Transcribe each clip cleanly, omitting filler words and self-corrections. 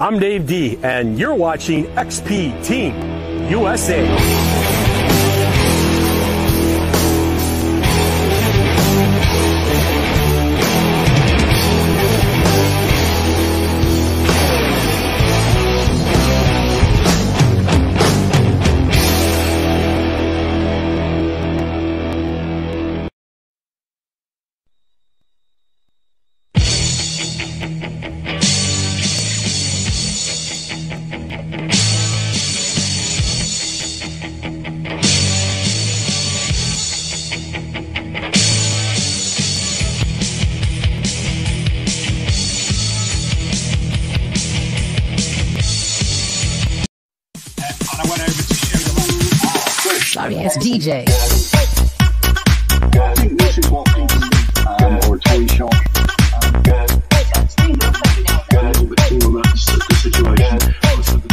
I'm Dave D, and you're watching XP Team USA. Sorry, it's DJ. I think this is what people or a toy shop. A little bit cool about the situation. I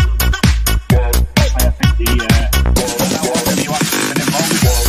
think you actually been involved with.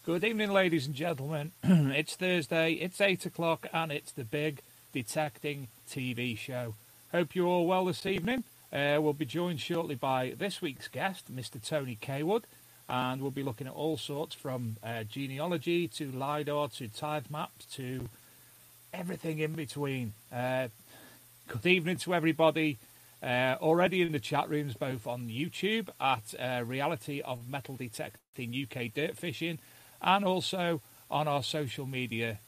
Good evening, ladies and gentlemen. It's Thursday, it's 8 o'clock, and it's the big Detecting TV show. Hope you're all well this evening. We'll be joined shortly by this week's guest, Mr. Tony Cawood, and we'll be looking at all sorts from genealogy to Lidar to Tithe maps to everything in between. Good evening to everybody already in the chat rooms, both on YouTube at Reality of Metal Detecting UK Dirt Fishing, and also on our social media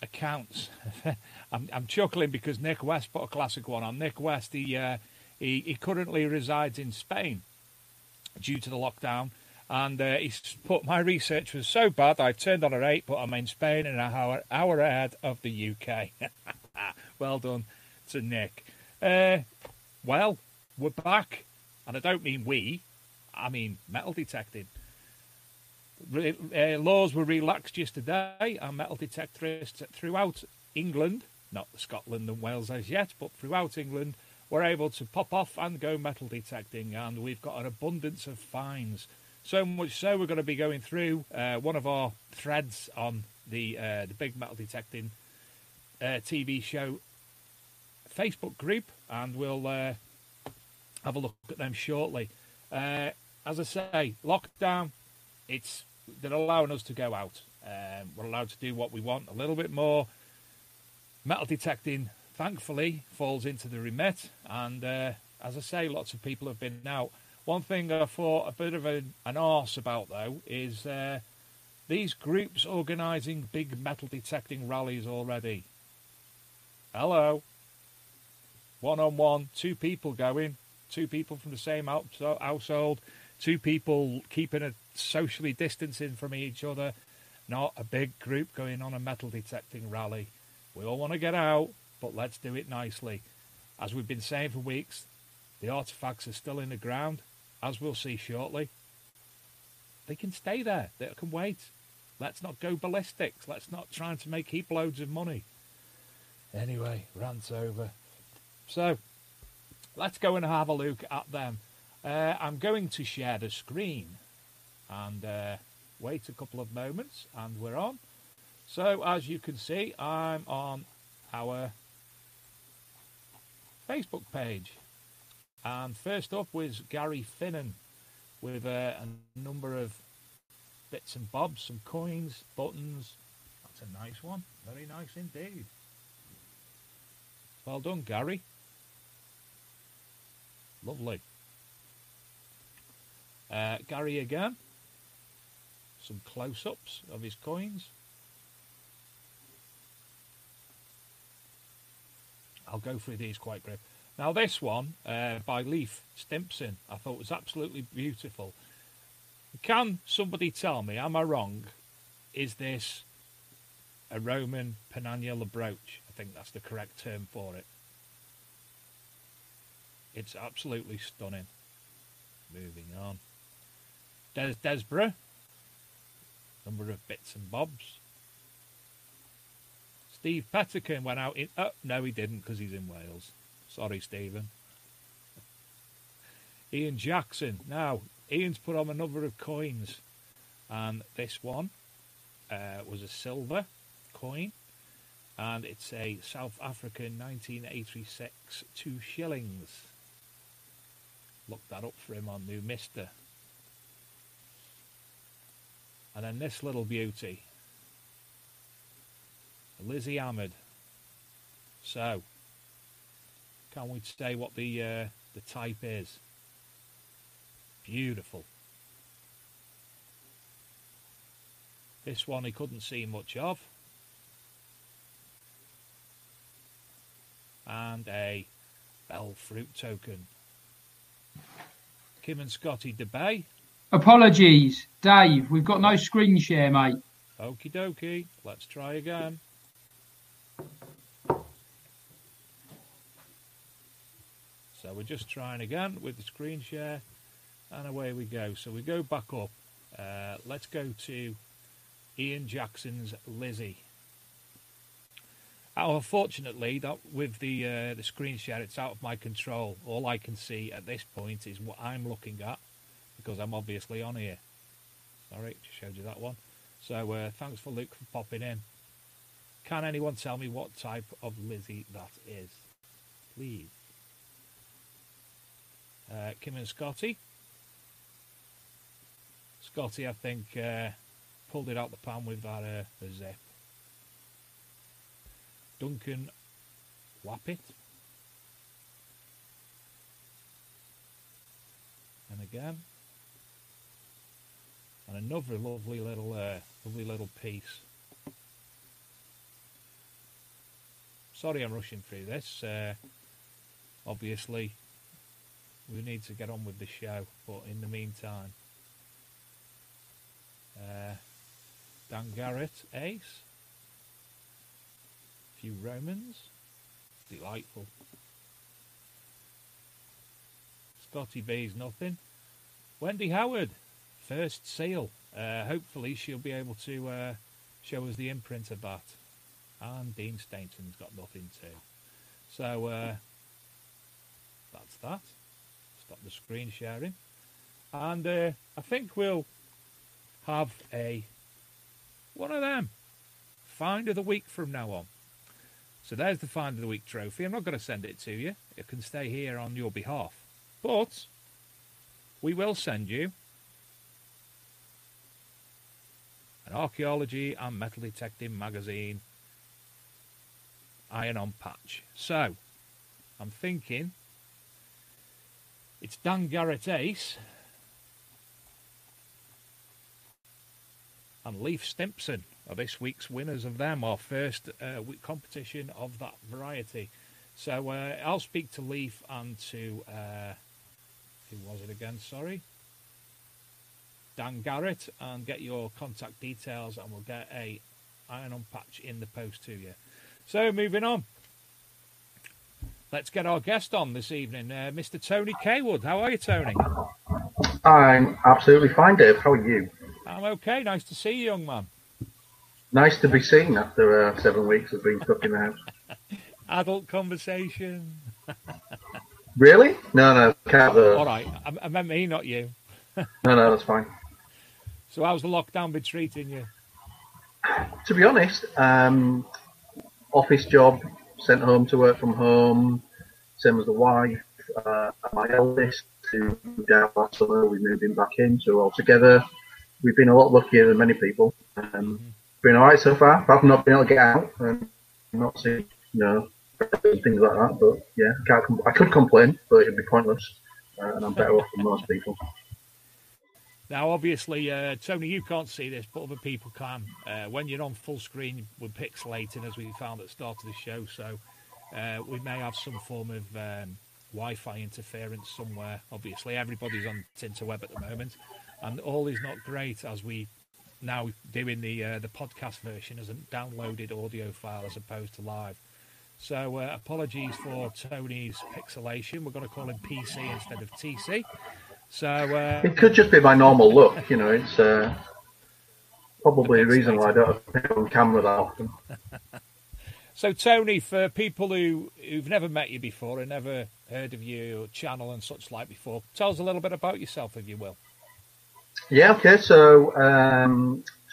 accounts. I'm chuckling because Nick West put a classic one on. Nick West, he currently resides in Spain due to the lockdown, and he's put, my research was so bad I turned on at 8, but I'm in Spain and an hour ahead of the UK. Well done to Nick. Well, we're back, and I don't mean we, I mean metal detecting. Laws were relaxed yesterday, and metal detectorists throughout England, not Scotland and Wales as yet, but throughout England, were able to pop off and go metal detecting, and we've got an abundance of fines. So much so we're going to be going through one of our threads on the Big Metal Detecting TV show Facebook group, and we'll have a look at them shortly. As I say, lockdown, they're allowing us to go out. We're allowed to do what we want a little bit more. Metal detecting, thankfully, falls into the remit, and as I say, lots of people have been out. One thing I thought a bit of an arse about, though, is these groups organising big metal detecting rallies already. Hello. One-on-one, 2 people going, 2 people from the same household, 2 people keeping a socially distancing from each other, not a big group going on a metal detecting rally. We all want to get out, but let's do it nicely. As we've been saying for weeks, the artefacts are still in the ground, as we'll see shortly. They can stay there, they can wait. Let's not go ballistics, let's not try to make heap loads of money. Anyway, rant's over. So, let's go and have a look at them. I'm going to share the screen and wait a couple of moments, and we're on. So, as you can see, I'm on our Facebook page. And first up was Gary Finnan with a number of bits and bobs, some coins, buttons. That's a nice one. Very nice indeed. Well done, Gary. Lovely. Gary again. Some close-ups of his coins. I'll go through these quite quick. Now this one by Leif Stimpson I thought was absolutely beautiful. Can somebody tell me, am I wrong, is this a Roman penannular brooch? I think that's the correct term for it. It's absolutely stunning. Moving on. Desborough. number of bits and bobs. Steve Petterkin went out in... Oh, no, he didn't, because he's in Wales. Sorry, Stephen. Ian Jackson. Now, Ian's put on a number of coins. And this one was a silver coin. And it's a South African 1986 2 shillings. Look that up for him on New Mister. And then this little beauty. Lizzie Ahmed. So, can we say what the type is? Beautiful. This one he couldn't see much of. And a Bell Fruit token. Kim and Scotty DeBay. Apologies, Dave. We've got no screen share, mate. Okie dokie. Let's try again. So we're just trying again with the screen share. And away we go. So we go back up. Let's go to Ian Jackson's Lizzie. Unfortunately, that with the screen share, it's out of my control. All I can see at this point is what I'm looking at, because I'm obviously on here. Sorry, just showed you that one. So thanks for Luke for popping in. Can anyone tell me what type of Lizzie that is? Please. Kim and Scotty. Scotty, I think, pulled it out the pan with that zip. Duncan Wappet. And again. And another lovely little piece. Sorry I'm rushing through this. Obviously, we need to get on with the show, but in the meantime, Dan Garrett, ace. A few Romans. Delightful. Scotty B's nothing. Wendy Howard, first seal. Hopefully she'll be able to show us the imprint of that. And Dean Stainton's got nothing too. So that's that. Stop the screen sharing. And I think we'll have one of them. Find of the week from now on. So there's the Find of the Week trophy. I'm not going to send it to you. It can stay here on your behalf. But we will send you an archaeology and metal detecting magazine iron-on patch. So I'm thinking it's Dan Garrett ace and Leif Stimpson are this week's winners of them, our first week competition of that variety. So I'll speak to Leif and to who was it again, sorry, Dan Garrett, and get your contact details, and we'll get a iron-on patch in the post to you. So moving on, let's get our guest on this evening, Mr. Tony Cawood. How are you, Tony? I'm absolutely fine, Dave. How are you? I'm okay. Nice to see you, young man. Nice to be seen after 7 weeks of being stuck in the house. Adult conversation. Really? No, can't. All right. I meant me, not you. No, that's fine. So how's the lockdown been treating you? To be honest, office job, sent home to work from home, same as the wife. My eldest, who moved out last summer, we moved him back in, so we're all together. We've been a lot luckier than many people. Been all right so far. I've not been able to get out and not see, things like that. But yeah, I could complain, but it'd be pointless. And I'm better off than most people. Now, obviously, Tony, you can't see this, but other people can. When you're on full screen, we're pixelating, as we found at the start of the show. So we may have some form of Wi-Fi interference somewhere. Obviously, everybody's on Tinterweb at the moment. And all is not great as we now doing the podcast version as a downloaded audio file as opposed to live. So apologies for Tony's pixelation. We're going to call him PC instead of TC. So it could just be my normal look, it's probably a reason why I don't appear on camera that often. So, Tony, for people who've never met you before and never heard of your channel and such like before, tell us a little bit about yourself, if you will. Yeah, okay. So,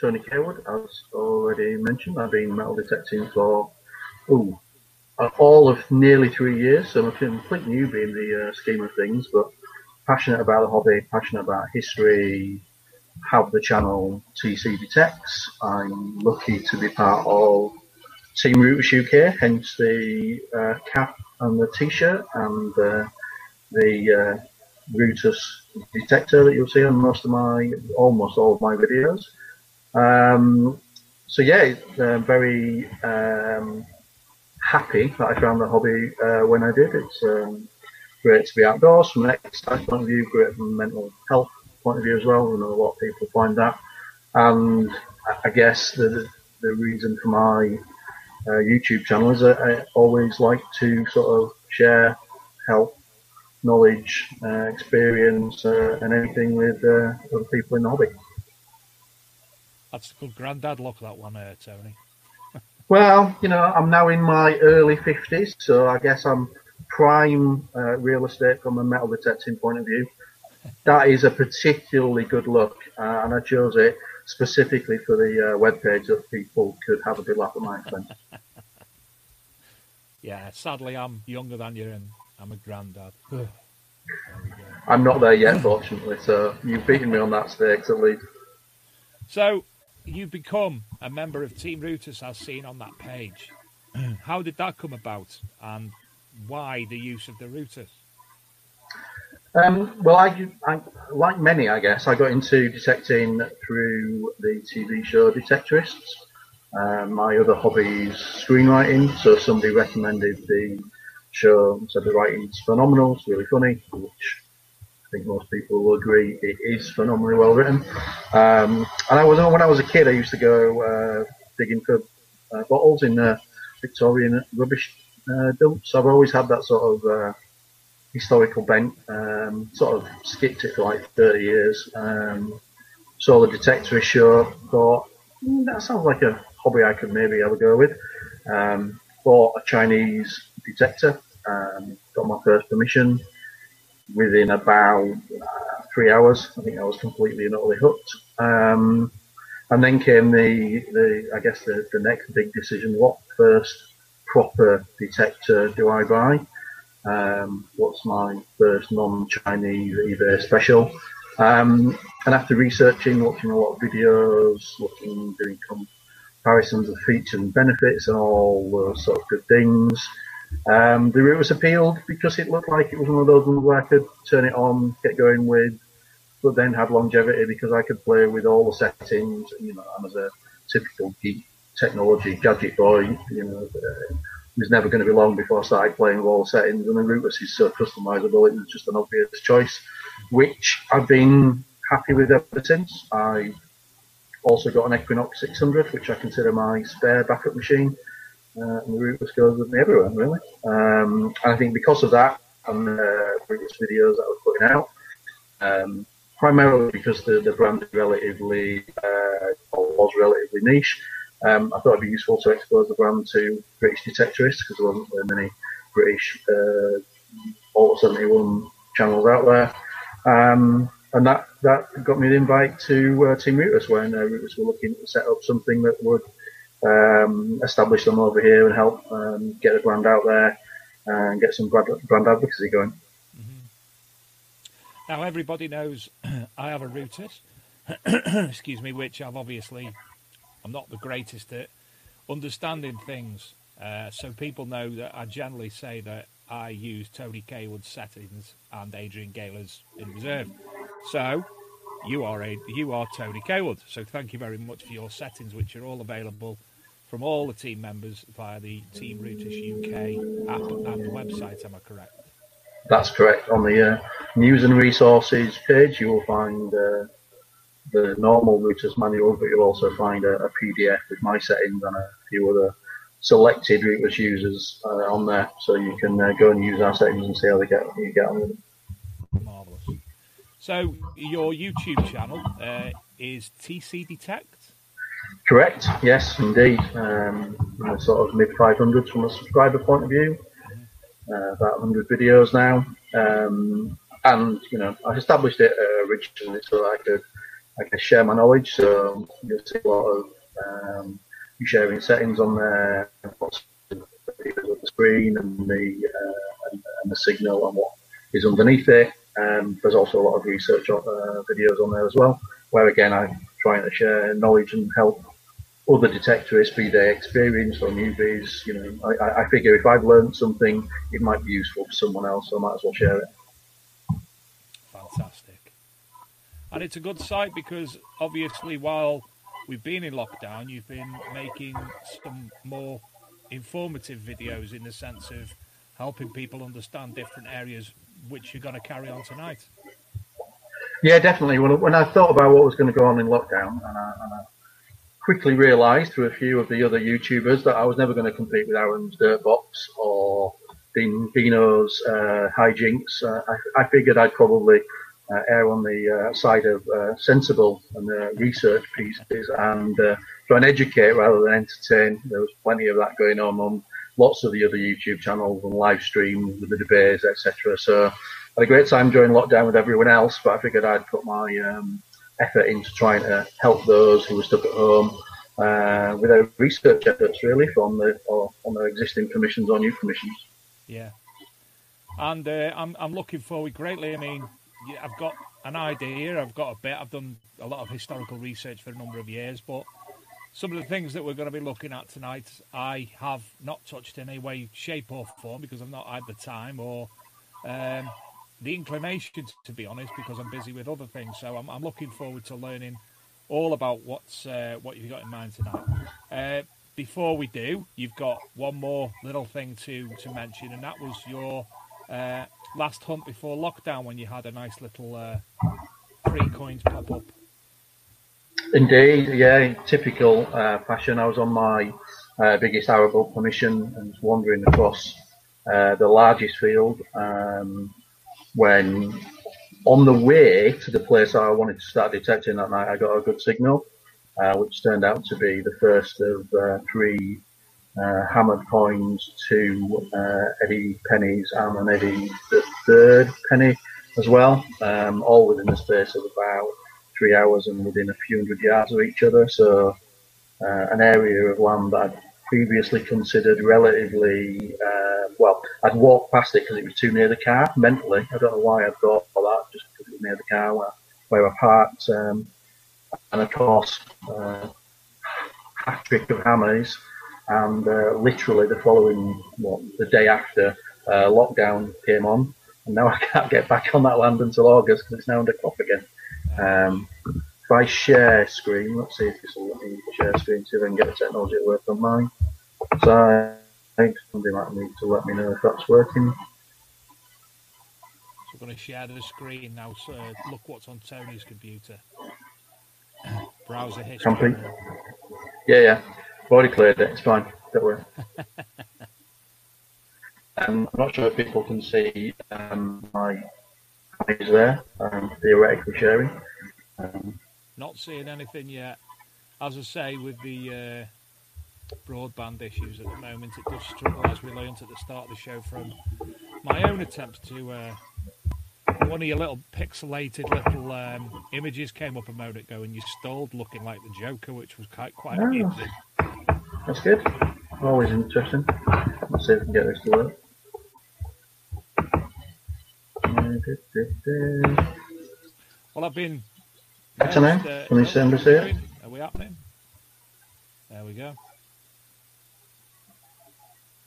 Tony Cawood, as already mentioned, I've been metal detecting for all of nearly 3 years, so I'm a complete newbie in the scheme of things, but passionate about the hobby, passionate about history, have the channel TC Detects. I'm lucky to be part of Team Routers UK, hence the cap and the t-shirt and the Routers detector that you'll see on almost all of my videos. So yeah, very happy that I found the hobby when I did. It's great to be outdoors from an exercise point of view, great from a mental health point of view as well. I know a lot of people find that. And I guess the reason for my YouTube channel is that I always like to sort of share, help, knowledge, experience, and anything with other people in the hobby. That's a good granddad look, that one, Tony. Well, I'm now in my early 50s, so I guess I'm prime real estate from a metal detecting point of view. That is a particularly good look, and I chose it specifically for the webpage that people could have a good laugh at my expense. Yeah, sadly, I'm younger than you, and I'm a granddad. I'm not there yet, fortunately, so you've beaten me on that stakes at least. So, you've become a member of Team Routers, as seen on that page. How did that come about, and why the use of the routers? Well, I like many, I guess, I got into detecting through the TV show Detectorists. My other hobby is screenwriting, so somebody recommended the show, said the writing's phenomenal, it's really funny, which I think most people will agree it is phenomenally well written. And when I was a kid, I used to go digging for bottles in Victorian rubbish dumps. I've always had that sort of historical bent, sort of skipped it for like 30 years. Saw the Detectorist show, thought, that sounds like a hobby I could maybe ever go with. Bought a Chinese detector, got my first permission. Within about 3 hours, I think I was completely and utterly hooked. And then came the next big decision: what first proper detector do I buy? What's my first non-Chinese eBay special? And after researching, watching a lot of videos, doing comparisons of features and benefits and all those sort of good things, the routers appealed because it looked like it was one of those ones where I could turn it on, get going with, but then had longevity because I could play with all the settings. I'm as a typical geek technology gadget boy, it was never going to be long before I started playing with all the settings, and the routers is so customizable, it was just an obvious choice, which I've been happy with ever since. I also got an Equinox 600, which I consider my spare backup machine, and the routers goes with me everywhere, really. And I think because of that, and the previous videos that I was putting out, primarily because the brand is was relatively niche, I thought it'd be useful to expose the brand to British detectorists, because there wasn't very many British Alt 71 channels out there. And that got me the invite to Team Routers, when Routers were looking to set up something that would establish them over here and help get the brand out there and get some brand advocacy going. Now, everybody knows I have a Routers, excuse me, which I'm not the greatest at understanding things. So people know that I generally say that I use Tony Cawood's settings and Adrian Gaylor's in reserve. So you are Tony Cawood. So thank you very much for your settings, which are all available from all the team members via the Team Routers UK app and website. Am I correct? That's correct. On the news and resources page, you will find the normal routers manual, but you'll also find a PDF with my settings and a few other selected routers users on there, so you can go and use our settings and see how you get on with them. Marvellous. So your YouTube channel is TC Detect? Correct. Yes, indeed. In the sort of mid 500s from a subscriber point of view. About 100 videos now. And I established it originally so that I could share my knowledge. So you'll see a lot of sharing settings on there, what's the screen and the signal and what is underneath it. There's also a lot of research videos on there as well, where again I'm trying to share knowledge and help other detectorists, be they experienced or newbies. I figure if I've learned something, it might be useful for someone else, so I might as well share it. Fantastic. And it's a good site because obviously while we've been in lockdown, you've been making some more informative videos in the sense of helping people understand different areas, which you're going to carry on tonight. Yeah, definitely. When I thought about what was going to go on in lockdown, and I quickly realised through a few of the other YouTubers that I was never going to compete with Aaron's Dirtbox or Dino's hijinks. I figured I'd probably err on the side of sensible and research pieces and try and educate rather than entertain. There was plenty of that going on lots of the other YouTube channels and live streams with the debates, etc. So I had a great time during lockdown with everyone else, but I figured I'd put my effort into trying to help those who were stuck at home with their research efforts, really, on their existing commissions or new commissions. Yeah, and I'm looking forward greatly. I mean, I've got an idea, I've got a bit, I've done a lot of historical research for a number of years, but some of the things that we're going to be looking at tonight, I have not touched in any way, shape or form because I've not had the time or the inclination, to be honest, because I'm busy with other things. So I'm looking forward to learning all about what you've got in mind tonight. Before we do, you've got one more little thing to mention, and that was your last hunt before lockdown when you had a nice little free coins pop up. Indeed, yeah, in typical fashion. I was on my biggest arable permission and was wandering across the largest field when on the way to the place I wanted to start detecting that night, I got a good signal, which turned out to be the first of three hammered coins, two Eddie pennies and an Eddie the third penny as well, all within the space of about 3 hours and within a few hundred yards of each other. So an area of land that I'd previously considered relatively, I'd walked past it because it was too near the car mentally. I don't know why I thought that, just because it was near the car where I parked. And of course, hat trick of hammers. And literally the following, the day after, lockdown came on. And now I can't get back on that land until August because it's now under crop again. If I share screen, let's see if this will let me share screen, see if I can get the technology to work on mine. So somebody might need to let me know if that's working. So we're going to share the screen now, so look what's on Tony's computer. Browser history. Complete. Yeah. I've already cleared it, it's fine, don't worry. I'm not sure if people can see my eyes there, theoretically sharing. Not seeing anything yet. As I say, with the broadband issues at the moment, it does struggle, as we learned at the start of the show from my own attempts to... one of your little pixelated little images came up a moment ago and you stalled looking like the Joker, which was quite amusing. That's good. Always interesting. Let's see if we can get this to work. Well, I've been... Better now? Can you send us here? Are we happening? There we go.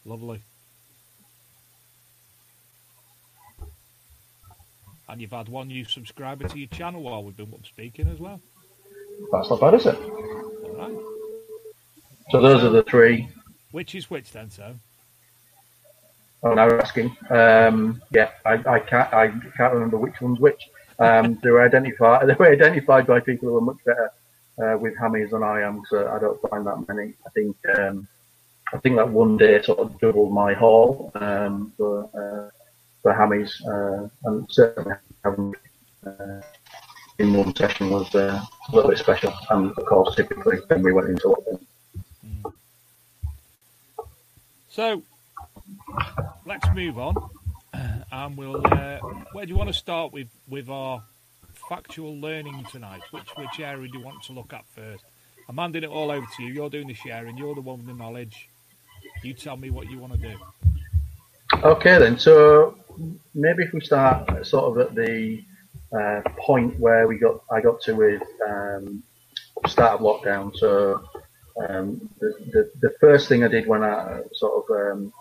Lovely. And you've had one new subscriber to your channel while we've been speaking as well. That's not bad, is it? All right. So those are the three. Which is which then, so? Oh, now you're asking. I can't remember which one's which. They were identified by people who are much better with hammies than I am, so I don't find that many. I think that one day sort of doubled my haul for hammies, and certainly haven't in one session was a little bit special. And of course, typically, then we went into lockdown. So let's move on, and we'll. Where do you want to start with our factual learning tonight? Which area do you want to look at first? I'm handing it all over to you. You're doing the sharing. You're the one with the knowledge. You tell me what you want to do. Okay, then. So maybe if we start sort of at the point where I got to with start of lockdown. So the first thing I did when I sort of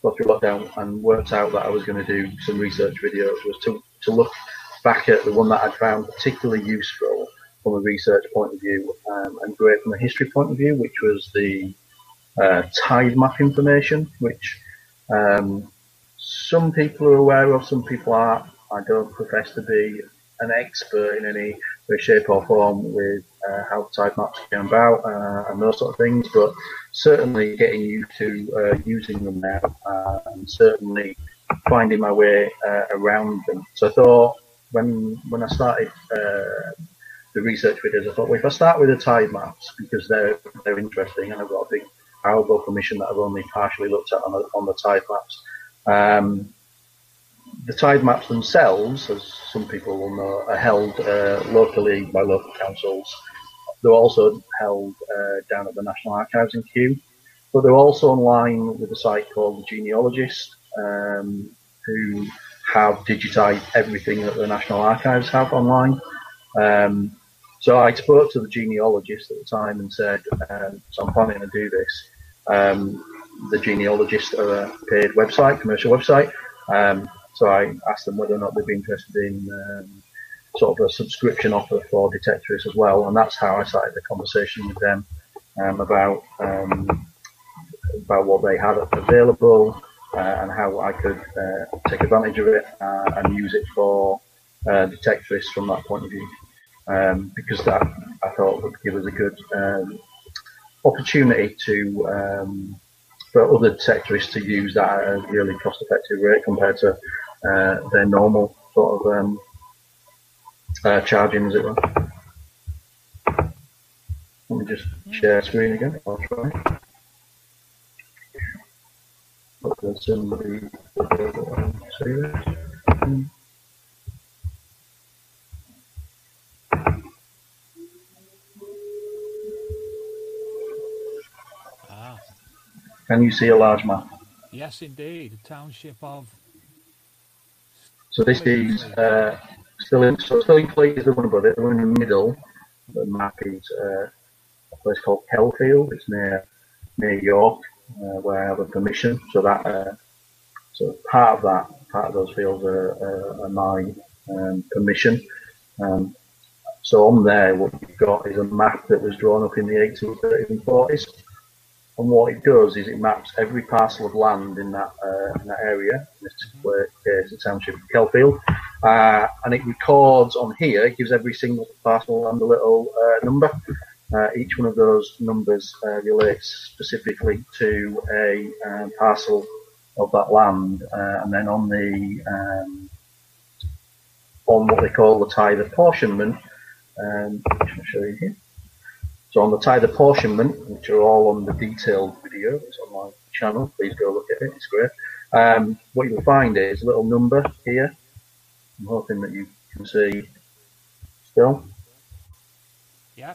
got through lockdown and worked out that I was going to do some research videos was to look back at the one that I'd found particularly useful from a research point of view and great from a history point of view, which was the tide map information, which some people are aware of, some people aren't. I don't profess to be an expert in any way, shape or form with how tide maps came about and those sort of things, but certainly getting used to using them now and certainly finding my way around them. So I thought when I started the research videos, I thought, well, if I start with the tide maps because they're interesting and I've got a big arable permission that I've only partially looked at on the tide maps. The tide maps themselves, as some people will know, are held locally by local councils. They're also held down at the National Archives in Kew, but they're also online with a site called The Genealogist, who have digitised everything that the National Archives have online. So I spoke to the genealogist at the time and said, so I'm planning to do this. The genealogist are a paid website, commercial website. So I asked them whether or not they'd be interested in sort of a subscription offer for detectorists as well, and that's how I started the conversation with them about what they had available and how I could take advantage of it and use it for detectorists from that point of view, because that I thought would give us a good opportunity to for other detectorists to use that at a really cost-effective rate compared to their normal sort of charging, as it were. Let me just share screen again. I'll try. Hope there's somebody see this. Can you see a large map? Yes, indeed. The township of. So this is still in Fleet is the one above it. The one in the middle, the map is a place called Kelfield. It's near York, where I have a permission. So that so part of those fields are my permission. So on there, what you've got is a map that was drawn up in the 1830s and 40s. And what it does is it maps every parcel of land in that area, in this particular case, the township of Kelfield, and it records on here. It gives every single parcel of land a little number. Each one of those numbers relates specifically to a parcel of that land, and then on the on what they call the tithe apportionment, which I'll show you here. So on the tithe apportionment, which are all on the detailed video, it's on my channel, please go look at it, it's great. What you'll find is a little number here. I'm hoping that you can see still. Yeah,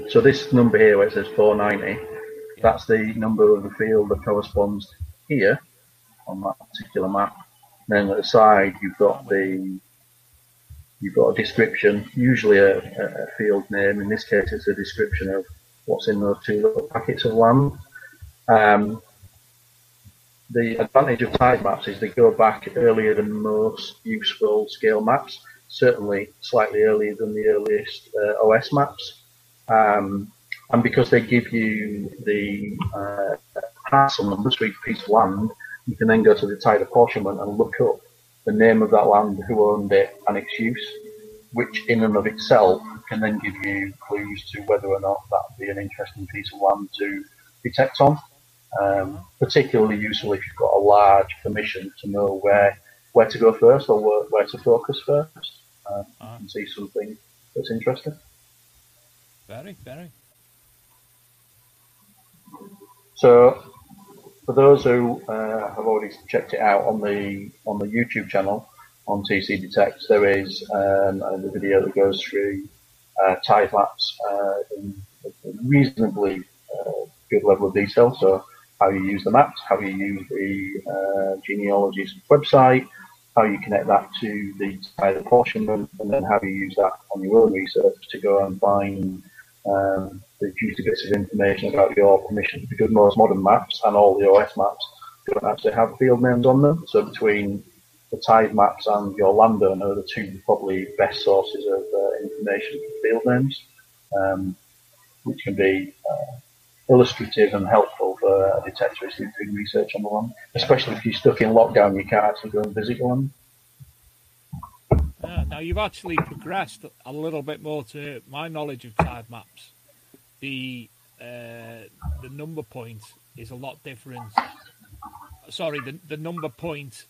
so this number here where it says 490, that's the number of the field that corresponds here on that particular map. And then at the side you've got a description, usually a field name. In this case, it's a description of what's in those two little packets of land. The advantage of tide maps is they go back earlier than most useful scale maps, certainly slightly earlier than the earliest OS maps. And because they give you the parcel numbers for each piece of land, you can then go to the tide apportionment and look up the name of that land, who owned it, and its use, which in and of itself can then give you clues to whether or not that would be an interesting piece of land to detect on. Particularly useful if you've got a large permission to know where to go first or where to focus first. You can see something that's interesting. Very, very. So, for those who have already checked it out on the YouTube channel on TC Detects, there is a video that goes through tide maps in a reasonably good level of detail. So, how you use the maps, how you use the genealogy's website, how you connect that to the tide apportionment, and then how you use that on your own research to go and find the juicy bits of information about your permission, because most modern maps and all the OS maps don't actually have field names on them. So between the tide maps and your landowner are the two probably best sources of information for field names, which can be illustrative and helpful for a detectorist who's doing research on the land, especially if you're stuck in lockdown, you can't actually go and visit your land. Now you've actually progressed a little bit more to my knowledge of tide maps. The number point is a lot different. Sorry, the number point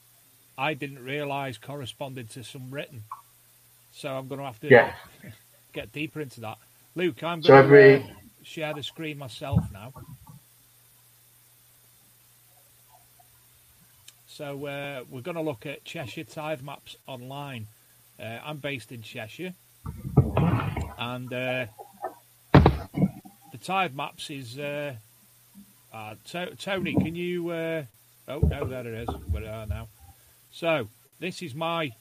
I didn't realise corresponded to some written. So I'm going to have to get deeper into that. Luke, I'm going to share the screen myself now. So we're going to look at Cheshire tide maps online. I'm based in Cheshire, and the tide maps is Tony, can you oh no, there it is, where it are now. So this is my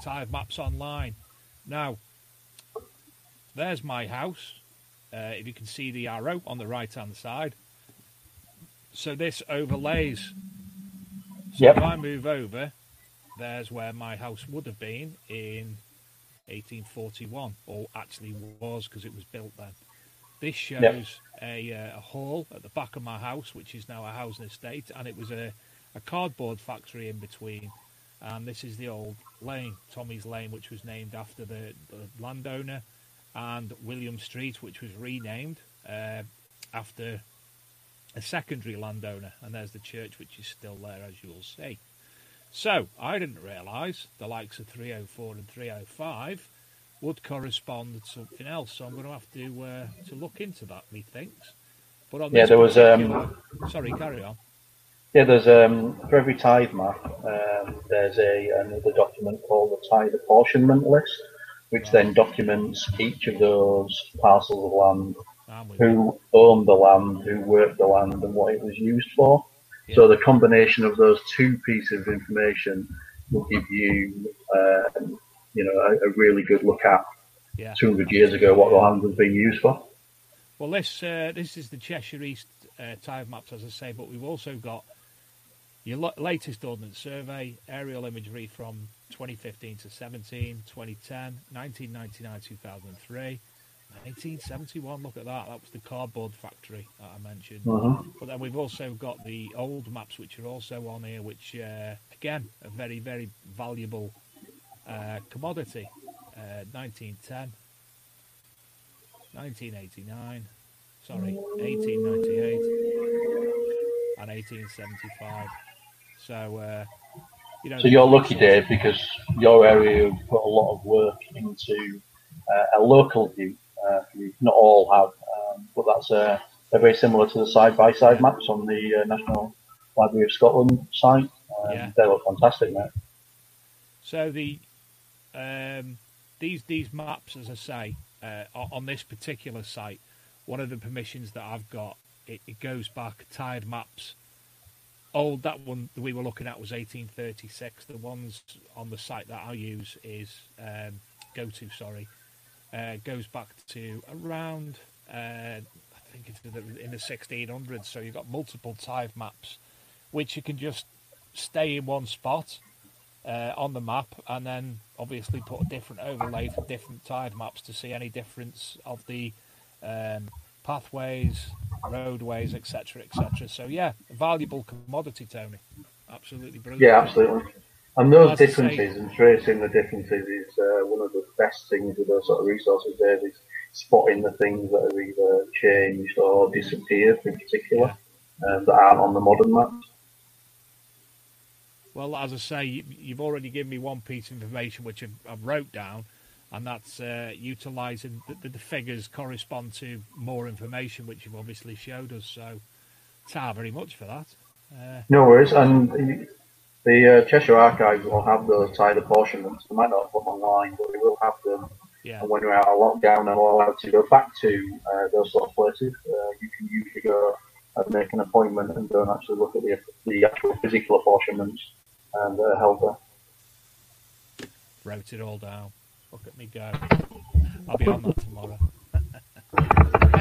tide maps online. Now there's my house, if you can see the arrow on the right hand side. So this overlays. So if I move over, there's where my house would have been in 1841, or actually was, because it was built then. This shows a hall at the back of my house, which is now a housing estate, and it was a cardboard factory in between. And this is the old lane, Tommy's Lane, which was named after the landowner, and William Street, which was renamed after a secondary landowner. And there's the church, which is still there, as you'll see. So I didn't realise the likes of 304 and 305 would correspond to something else. So I'm going to have to look into that, methinks. But on this there was sorry, carry on. Yeah, there's for every tide map, there's another document called the tide apportionment list, which then documents each of those parcels of land, who owned the land, who worked the land, and what it was used for. Yeah. So the combination of those two pieces of information will give you, a really good look at 200 years ago what the land was being used for. Well, this is the Cheshire East tide maps, as I say, but we've also got your latest Ordnance Survey, aerial imagery from 2015 to 17, 2010, 1999, 2003. 1971, look at that. That was the cardboard factory that I mentioned. But then we've also got the old maps, which are also on here, which, again, a very, very valuable commodity. 1910, 1989, 1898, and 1875. So, So you're lucky, Dave, because your area put a lot of work into a local view. Not all have, but they're very similar to the side-by-side maps on the National Library of Scotland site. They look fantastic, mate. So these maps, as I say, on this particular site, one of the permissions that I've got, it goes back tide maps. That one that we were looking at was 1836. The ones on the site that I use is goes back to around, I think it's in the 1600s. So you've got multiple tide maps, which you can just stay in one spot on the map, and then obviously put a different overlay for different tide maps to see any difference of the pathways, roadways, etc., etc. So a valuable commodity, Tony. Absolutely brilliant. Yeah, absolutely. And those differences and tracing the differences is one of the best things with those sort of resources, Dave, is spotting the things that have either changed or disappeared in particular that aren't on the modern maps. Well, as I say, you've already given me one piece of information which I've wrote down, and that's utilising the figures correspond to more information which you've obviously showed us. So, ta very much for that. No worries. And the Cheshire Archives will have those Tithe apportionments. They might not put them online, but they will have them. Yeah. And when you're out of lockdown and all allowed to go back to those sort of places, you can usually go and make an appointment and go and actually look at the actual physical apportionments and held there. Wrote it all down. Look at me go. I'll be on that tomorrow.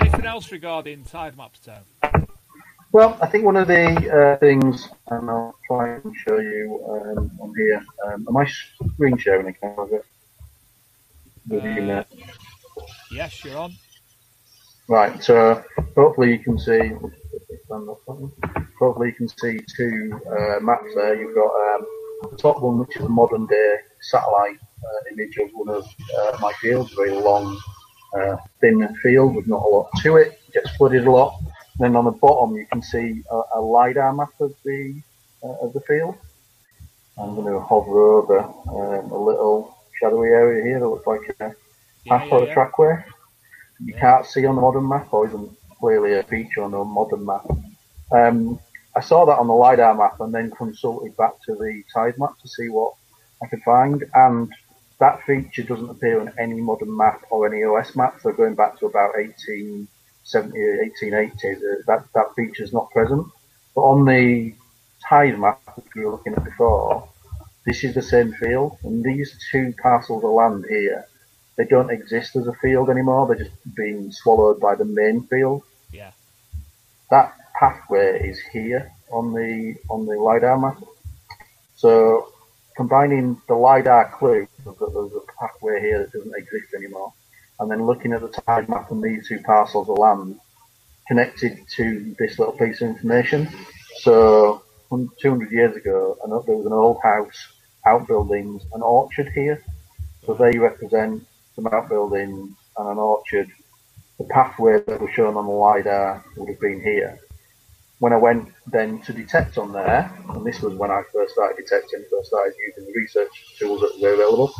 Anything else regarding tide maps, Tone? Well, I think one of the things, and I'll try and show you on here. Am I screen sharing again? Yes, you're on. Right, so hopefully you can see. Hopefully you can see two maps there. You've got the top one, which is a modern day satellite image of one of my fields, very long, thin field with not a lot to it. It gets flooded a lot. And then on the bottom, you can see a Lidar map of the field. I'm going to hover over a little shadowy area here that looks like a path or a trackway. You can't see on the modern map, or isn't clearly a feature on the modern map. I saw that on the Lidar map and then consulted back to the Tithe map to see what I could find, and that feature doesn't appear on any modern map or any OS map. So going back to about 1870, 1880, that feature is not present. But on the Tithe map, which we were looking at before, this is the same field, and these two parcels of land here, they don't exist as a field anymore. They're just being swallowed by the main field. Yeah. That pathway is here on the Lidar map. So combining the Lidar clue that there's a pathway here that doesn't exist anymore, and then looking at the Tithe map and these two parcels of land connected to this little piece of information. So 200 years ago, there was an old house, outbuildings, an orchard here. So they represent some outbuildings and an orchard. The pathway that was shown on the Lidar would have been here. When I went then to detect on there, and this was when I first started detecting, first started using the research tools that were available,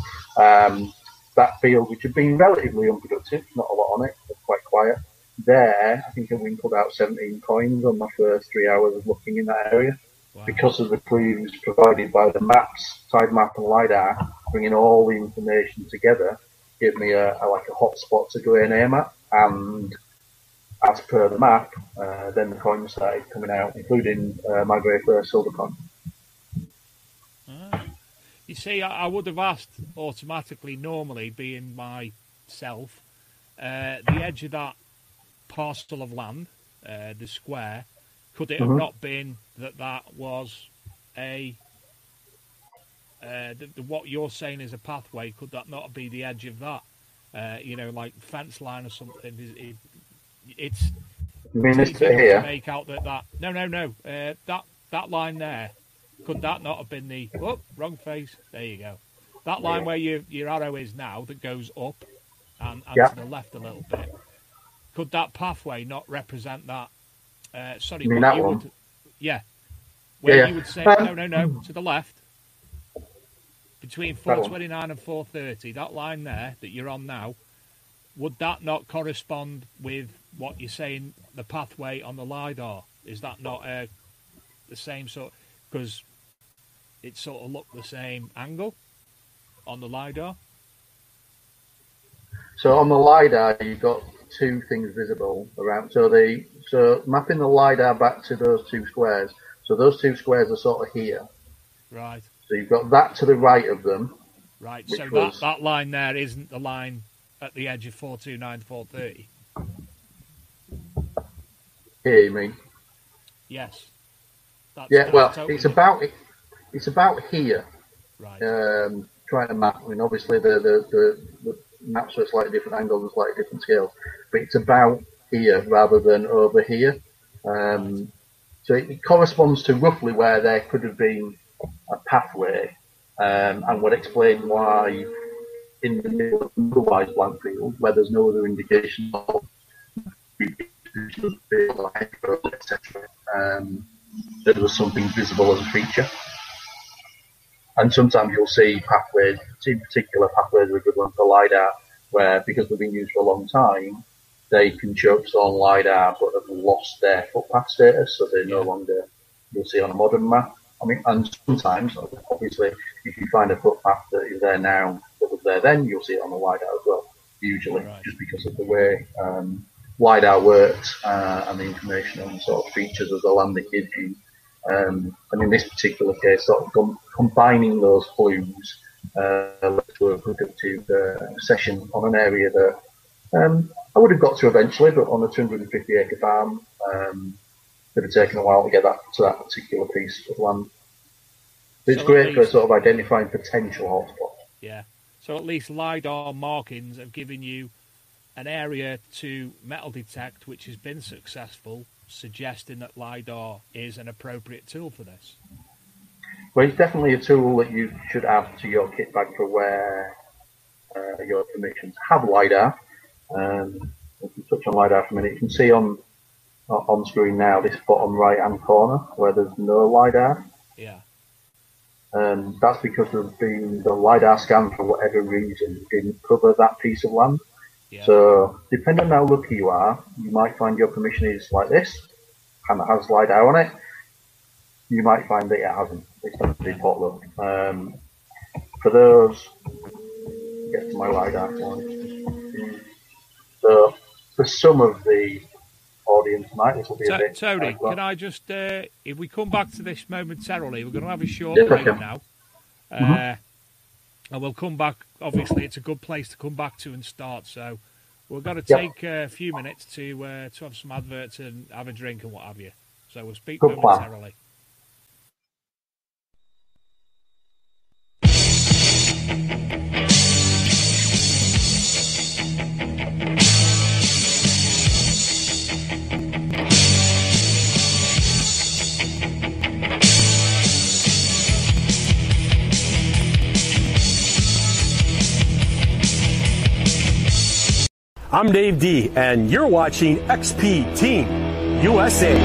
that field, which had been relatively unproductive, not a lot on it, it was quite quiet, there, I think I winkled out 17 coins on my first 3 hours of looking in that area. Wow. Because of the clues provided by the maps, Tithe map and Lidar, bringing all the information together, gave me a hot spot to go and aim at, and as per the map, then the coins started coming out, including my very first silver coin. You see, I would have asked automatically, normally being myself, the edge of that parcel of land, the square, could it have not been that was a what you're saying is a pathway? Could that not be the edge of that? Like fence line or something? It's here to make out that no that line there, could that not have been the wrong face? There you go. That line where your arrow is now that goes up and to the left a little bit. Could that pathway not represent that? Sorry, you mean that one? You would say no to the left. Between 4:29 and 4:30, that line there that you're on now, would that not correspond with what you're saying, the pathway on the Lidar? Is that not the same sort? Because it sort of looked the same angle on the Lidar. So on the Lidar, you've got two things visible around. So mapping the Lidar back to those two squares. So those two squares are sort of here. Right. So you've got that to the right of them. Right. So that line there isn't the line at the edge of 429 to 430. Here, you mean? Yes. It's about here. Right. Trying to map. I mean, obviously the maps are at slightly different angles and slightly different scales, but it's about here rather than over here. So it corresponds to roughly where there could have been a pathway, and would explain why in the middle of an otherwise blank field, where there's no other indication of etc., there was something visible as a feature. And sometimes you'll see pathways, in particular pathways are a good one for LiDAR, where because they've been used for a long time, they can show up on LiDAR but have lost their footpath status, so they're no longer, you'll see on a modern map. I mean, and sometimes, obviously, if you find a footpath that is there now that was there then, you'll see it on the LiDAR as well, usually, just because of the way LiDAR works and the information and sort of features of the land it gives you. And in this particular case, sort of combining those clues led to a productive session on an area that I would have got to eventually, but on a 250-acre farm, it would have taken a while to get that to that particular piece of land. It's great for sort of identifying potential hotspots. Yeah. So at least LiDAR markings have given you an area to metal detect which has been successful, suggesting that LiDAR is an appropriate tool for this. Well, it's definitely a tool that you should add to your kit bag for where your permissions have LiDAR. If you touch on LiDAR for a minute, you can see on screen now this bottom right-hand corner where there's no LiDAR. Yeah. That's because the LiDAR scan, for whatever reason, didn't cover that piece of land. Yeah. So, depending on how lucky you are, you might find your permission is like this, and it has LiDAR on it. You might find that it hasn't. It's not a pot luck. For those, get to my LiDAR one. So, for some of the audience tonight, this will be a bit... Tony, can I just, if we come back to this momentarily, we're going to have a short break now. And we'll come back. Obviously, it's a good place to come back to and start. So we've got to take a few minutes to have some adverts and have a drink and what have you. So we'll speak momentarily. I'm Dave D, and you're watching XP Team USA.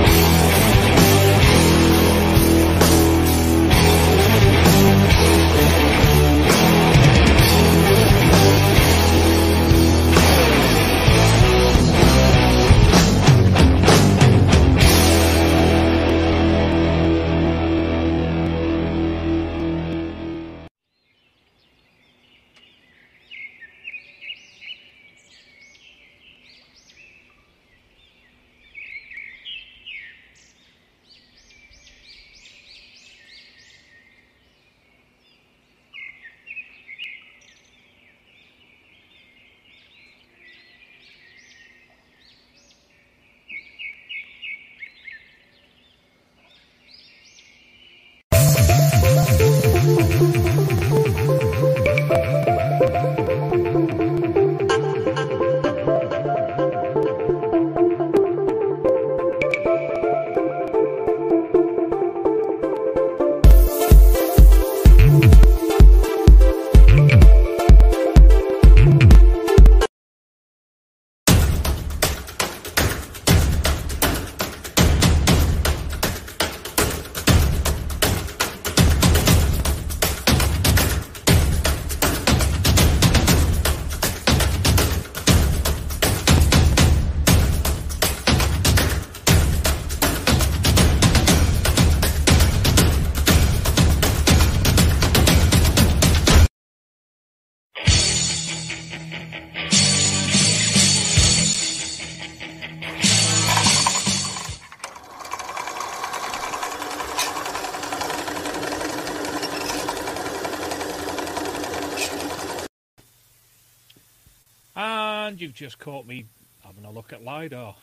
And you've just caught me having a look at LiDAR.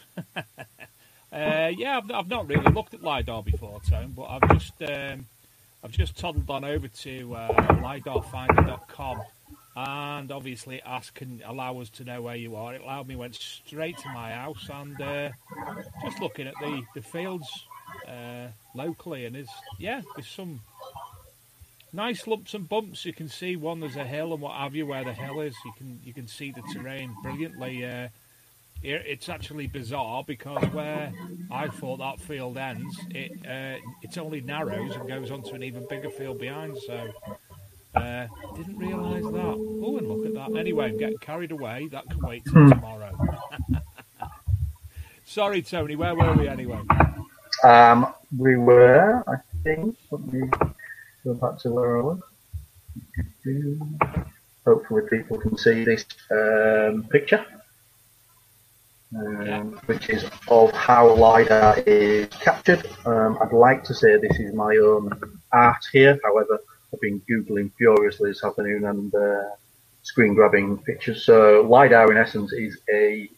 Yeah, I've not really looked at LiDAR before, Tone, but I've just toddled on over to lidarfinder.com, and obviously can allow us to know where you are. It allowed me, went straight to my house, and just looking at the fields locally, and there's some nice lumps and bumps. You can see there's a hill and what have you where the hill is. You can see the terrain brilliantly. it's actually bizarre because where I thought that field ends, it only narrows and goes onto an even bigger field behind. So didn't realise that. Oh, and look at that. Anyway, I'm getting carried away. That can wait till tomorrow. Sorry, Tony. Where were we anyway? We were, I think. Let me go back to where I was. Hopefully, people can see this picture. Which is of how LiDAR is captured. I'd like to say this is my own art here, however, I've been Googling furiously this afternoon and screen grabbing pictures. So LiDAR in essence is a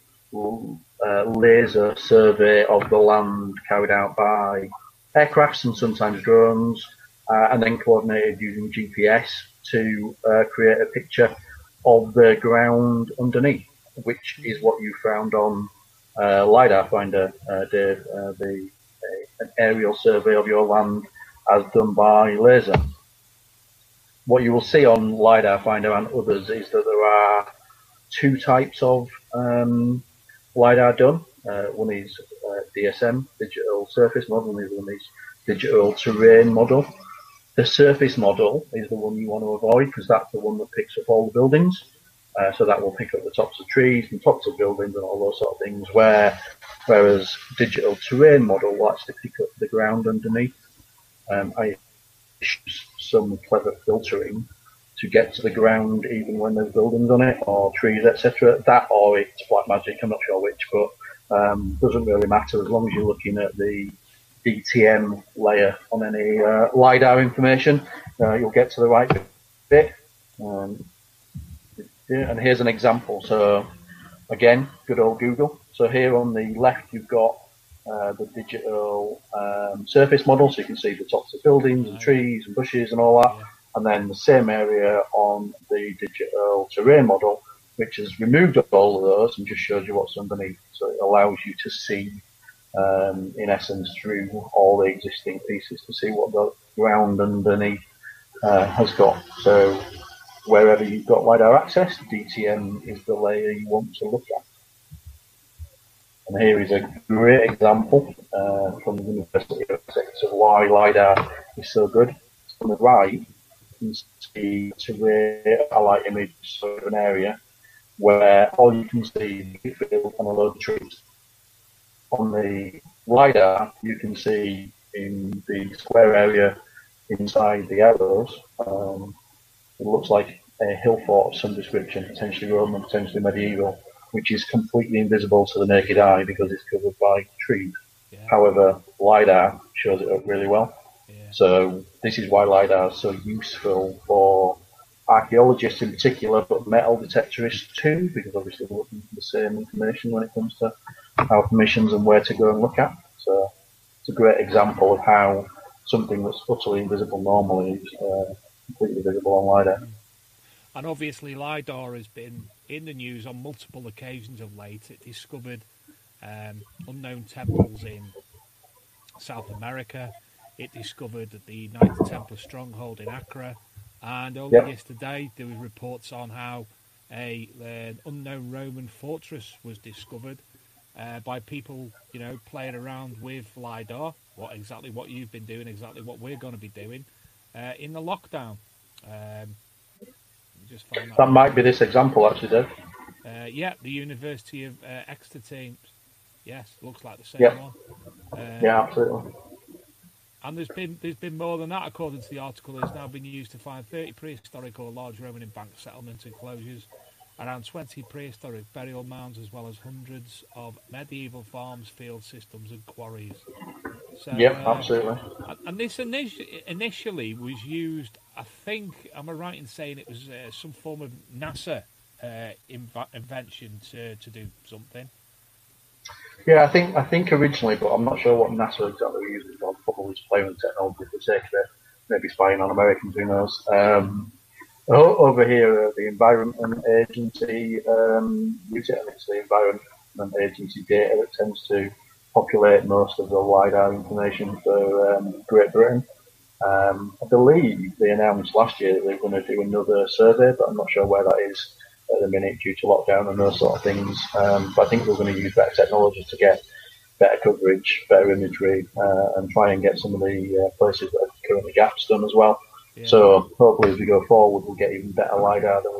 laser survey of the land carried out by aircrafts and sometimes drones, and then coordinated using GPS to create a picture of the ground underneath, which is what you found on Lidar Finder, Dave, an aerial survey of your land as done by laser. What you will see on Lidar Finder and others is that there are two types of Lidar done. One is DSM, digital surface model, and the other one is digital terrain model. The surface model is the one you want to avoid because that's the one that picks up all the buildings. So that will pick up the tops of trees and tops of buildings and all those sort of things, whereas digital terrain model will actually pick up the ground underneath. I use some clever filtering to get to the ground even when there's buildings on it or trees, etc. That or it's black magic, I'm not sure which, but doesn't really matter as long as you're looking at the DTM layer on any LiDAR information, you'll get to the right bit. And here's an example. So again, good old Google. So here on the left, you've got the digital surface model, so you can see the tops of buildings and trees and bushes and all that. And then the same area on the digital terrain model, which has removed all of those and just shows you what's underneath. So it allows you to see, in essence, through all the existing pieces to see what the ground underneath has got. So wherever you've got LiDAR access, DTM is the layer you want to look at. And here is a great example from the University of Essex of why LiDAR is so good. On the right, you can see a highlight image of an area where all you can see is a field and a load of trees. On the LiDAR, you can see in the square area inside the arrows, it looks like a hill fort of some description, potentially Roman, potentially medieval, which is completely invisible to the naked eye because it's covered by trees. Yeah. However, LiDAR shows it up really well. Yeah. So this is why LiDAR is so useful for archaeologists in particular, but metal detectorists too, because obviously we're looking for the same information when it comes to our permissions and where to go and look at. So it's a great example of how something that's utterly invisible normally is completely visible on LiDAR. And obviously LiDAR has been in the news on multiple occasions of late. It discovered unknown temples in South America. It discovered the Knights Templar stronghold in Accra. And only yesterday there were reports on how an unknown Roman fortress was discovered by people, playing around with LiDAR. What you've been doing, exactly what we're going to be doing in the lockdown. That might be this example, actually, Dave. The University of Exeter team. Yes, looks like the same one. Yeah, absolutely. And there's been more than that, according to the article. It's now been used to find 30 prehistoric or large Roman embanked settlement enclosures, around 20 prehistoric burial mounds, as well as hundreds of medieval farms, field systems, and quarries. So, absolutely. And this initially was used, I think, am I right in saying it was some form of NASA invention to do something? Yeah, I think originally, but I'm not sure what NASA exactly used it for. Probably just playing with technology for the sake of it, maybe spying on Americans, who knows. Over here, the Environment Agency use it, and it's the Environment Agency data that tends to populate most of the LiDAR information for Great Britain. I believe they announced last year that they're going to do another survey, but I'm not sure where that is at the minute due to lockdown and those sort of things. But I think we're going to use better technology to get better coverage, better imagery, and try and get some of the places that are currently gaps done as well. Yeah. So hopefully as we go forward, we'll get even better LiDAR than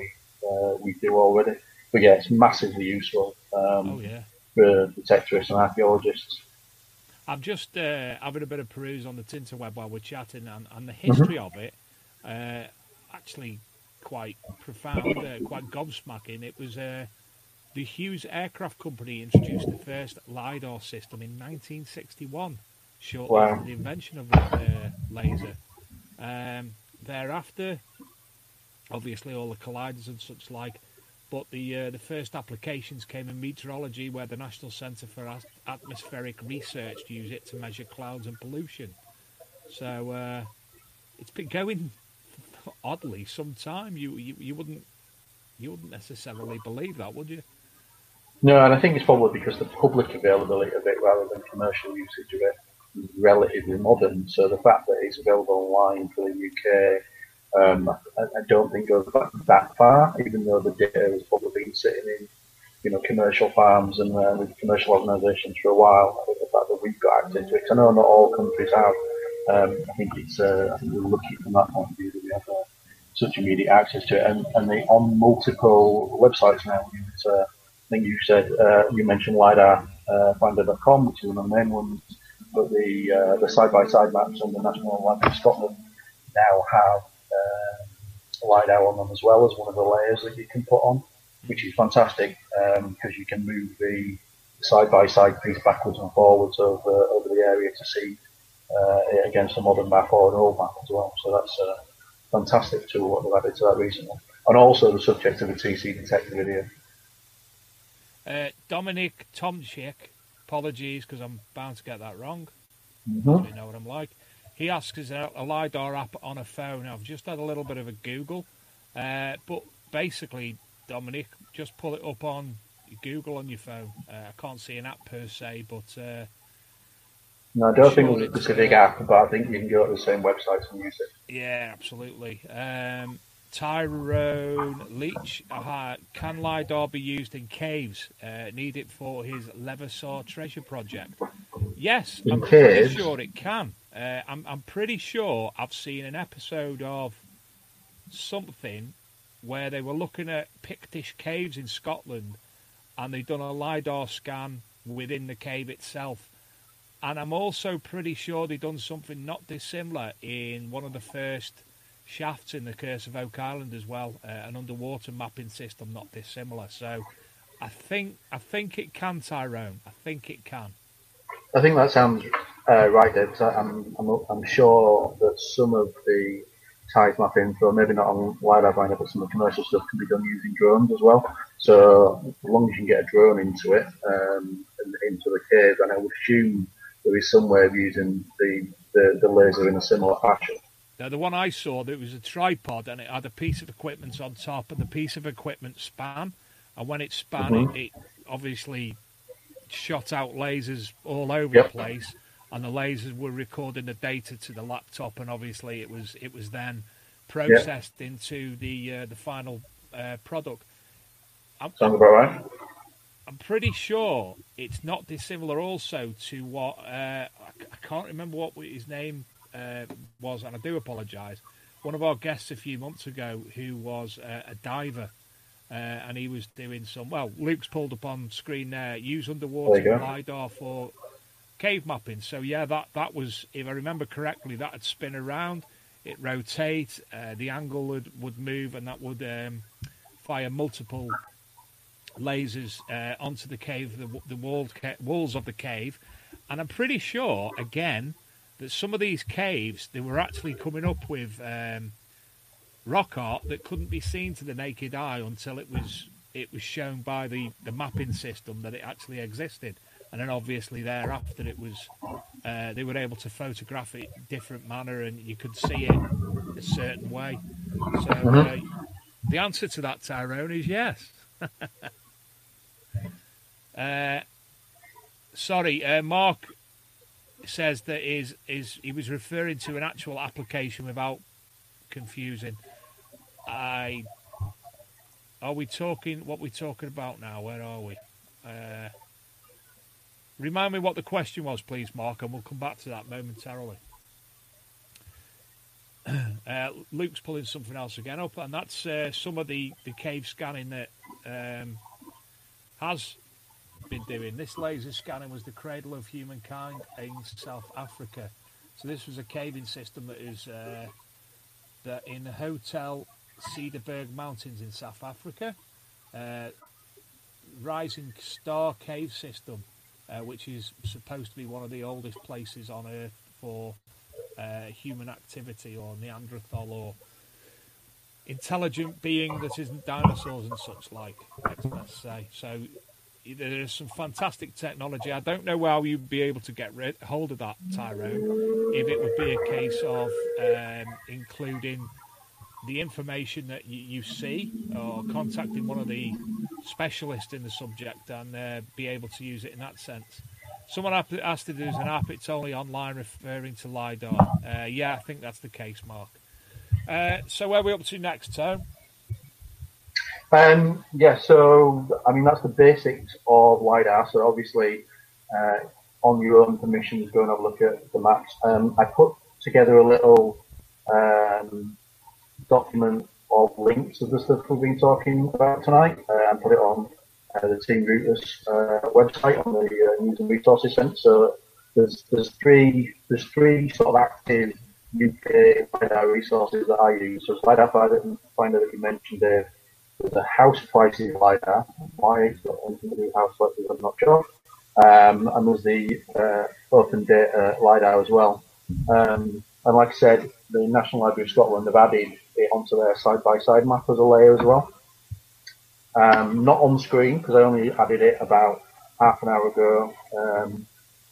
we do already. But yeah, it's massively useful for detectorists and archaeologists. I'm just having a bit of peruse on the Tinterweb while we're chatting, and the history of it, actually quite profound, quite gobsmacking. It was the Hughes Aircraft Company introduced the first LiDAR system in 1961, shortly after the invention of the laser. Thereafter, obviously all the colliders and such like, but the first applications came in meteorology, where the National Centre for Atmospheric Research used it to measure clouds and pollution. So it's been going oddly some time. You wouldn't necessarily believe that, would you? No, and I think it's probably because the public availability of it rather than commercial usage of it is relatively modern. So the fact that it's available online for the UK, I don't think goes back that far, even though the data has probably been sitting in, commercial farms and with commercial organisations for a while. I think the fact that we've got access to it, 'cause I know not all countries have. I think we're lucky from that point of view that we have such immediate access to it, and they're on multiple websites now. I think you mentioned Lidar Finder.com, which is one of the main ones, but the side-by-side maps on the National Library of Scotland now have LiDAR on them as well as one of the layers that you can put on, which is fantastic because you can move the side-by-side piece backwards and forwards over the area to see it against a modern map or an old map as well. So that's a fantastic tool what they've added to that recently. And also the subject of the TC detector video. Dominic Tomczyk, apologies because I'm bound to get that wrong. Mm-hmm. You know what I'm like. He asks, is there a LiDAR app on a phone? I've just had a little bit of a Google. But basically, Dominic, just pull it up on Google on your phone. I can't see an app per se, but... no, I don't think it was a specific app, but I think you can go to the same website and use it. Yeah, absolutely. Tyrone Leach, can LiDAR be used in caves? Need it for his Leversaw treasure project? Yes, I'm pretty sure it can. I'm pretty sure I've seen an episode of something where they were looking at Pictish caves in Scotland, and they'd done a LiDAR scan within the cave itself. And I'm also pretty sure they'd done something not dissimilar in one of the first shafts in the Curse of Oak Island as well, an underwater mapping system not dissimilar. So I think it can, Tyrone. I think it can. I think that sounds right, Dave. I'm sure that some of the Tithe mapping, so maybe not on LiDAR Finder, but some of the commercial stuff can be done using drones as well. So as long as you can get a drone into it, and into the cave, and I would assume there is some way of using the laser in a similar fashion. Now, the one I saw, there was a tripod and it had a piece of equipment on top, and the piece of equipment span. And when it span, it obviously shot out lasers all over the place, and the lasers were recording the data to the laptop, and obviously it was then processed into the final product. Sounds about right. I'm pretty sure it's not dissimilar also to what I can't remember what his name was, and I do apologise. One of our guests a few months ago who was a diver, and he was doing some. Well, Luke's pulled up on screen there. Use underwater LiDAR for cave mapping. So yeah, that was, if I remember correctly, that would spin around, it rotate, the angle would move, and that would fire multiple lasers onto the cave, the walls of the cave. And I'm pretty sure, again, that some of these caves, they were actually coming up with rock art that couldn't be seen to the naked eye until it was shown by the mapping system that it actually existed. And then obviously thereafter it was they were able to photograph it in a different manner, and you could see it a certain way. So the answer to that, Tyrone, is yes. Mark says that he was referring to an actual application without confusing. are we talking? What we're talking about now? Where are we? Remind me what the question was, please, Mark, and we'll come back to that momentarily. Luke's pulling something else again up, and that's some of the cave scanning that has been doing. This laser scanning was the cradle of humankind in South Africa. So this was a caving system that is that in the Hotel Cederberg Mountains in South Africa. Rising Star Cave System, which is supposed to be one of the oldest places on Earth for human activity or Neanderthal or intelligent being that isn't dinosaurs and such like, let's say. So there is some fantastic technology. I don't know how you'd be able to get hold of that, Tyrone, if it would be a case of including the information that you see or contacting one of the specialists in the subject and be able to use it in that sense. Someone asked if there's an app, it's only online referring to Lidar. Yeah, I think that's the case, Mark. So where are we up to next, Tone? Yeah, so, I mean, that's the basics of LiDAR. So obviously, on your own permissions, go and have a look at the maps. I put together a little document of links of the stuff we've been talking about tonight and put it on the Team Routers website on the News and Resources Centre. So there's three sort of active UK LiDAR resources that I use. So it's LiDAR Finder that you mentioned, Dave. There's a house prices LiDAR. Why it's got anything to do with house prices, I'm not sure. And there's the open data LiDAR as well. And like I said, the National Library of Scotland have added it onto their side-by-side map as a layer as well. Not on screen, because I only added it about half an hour ago.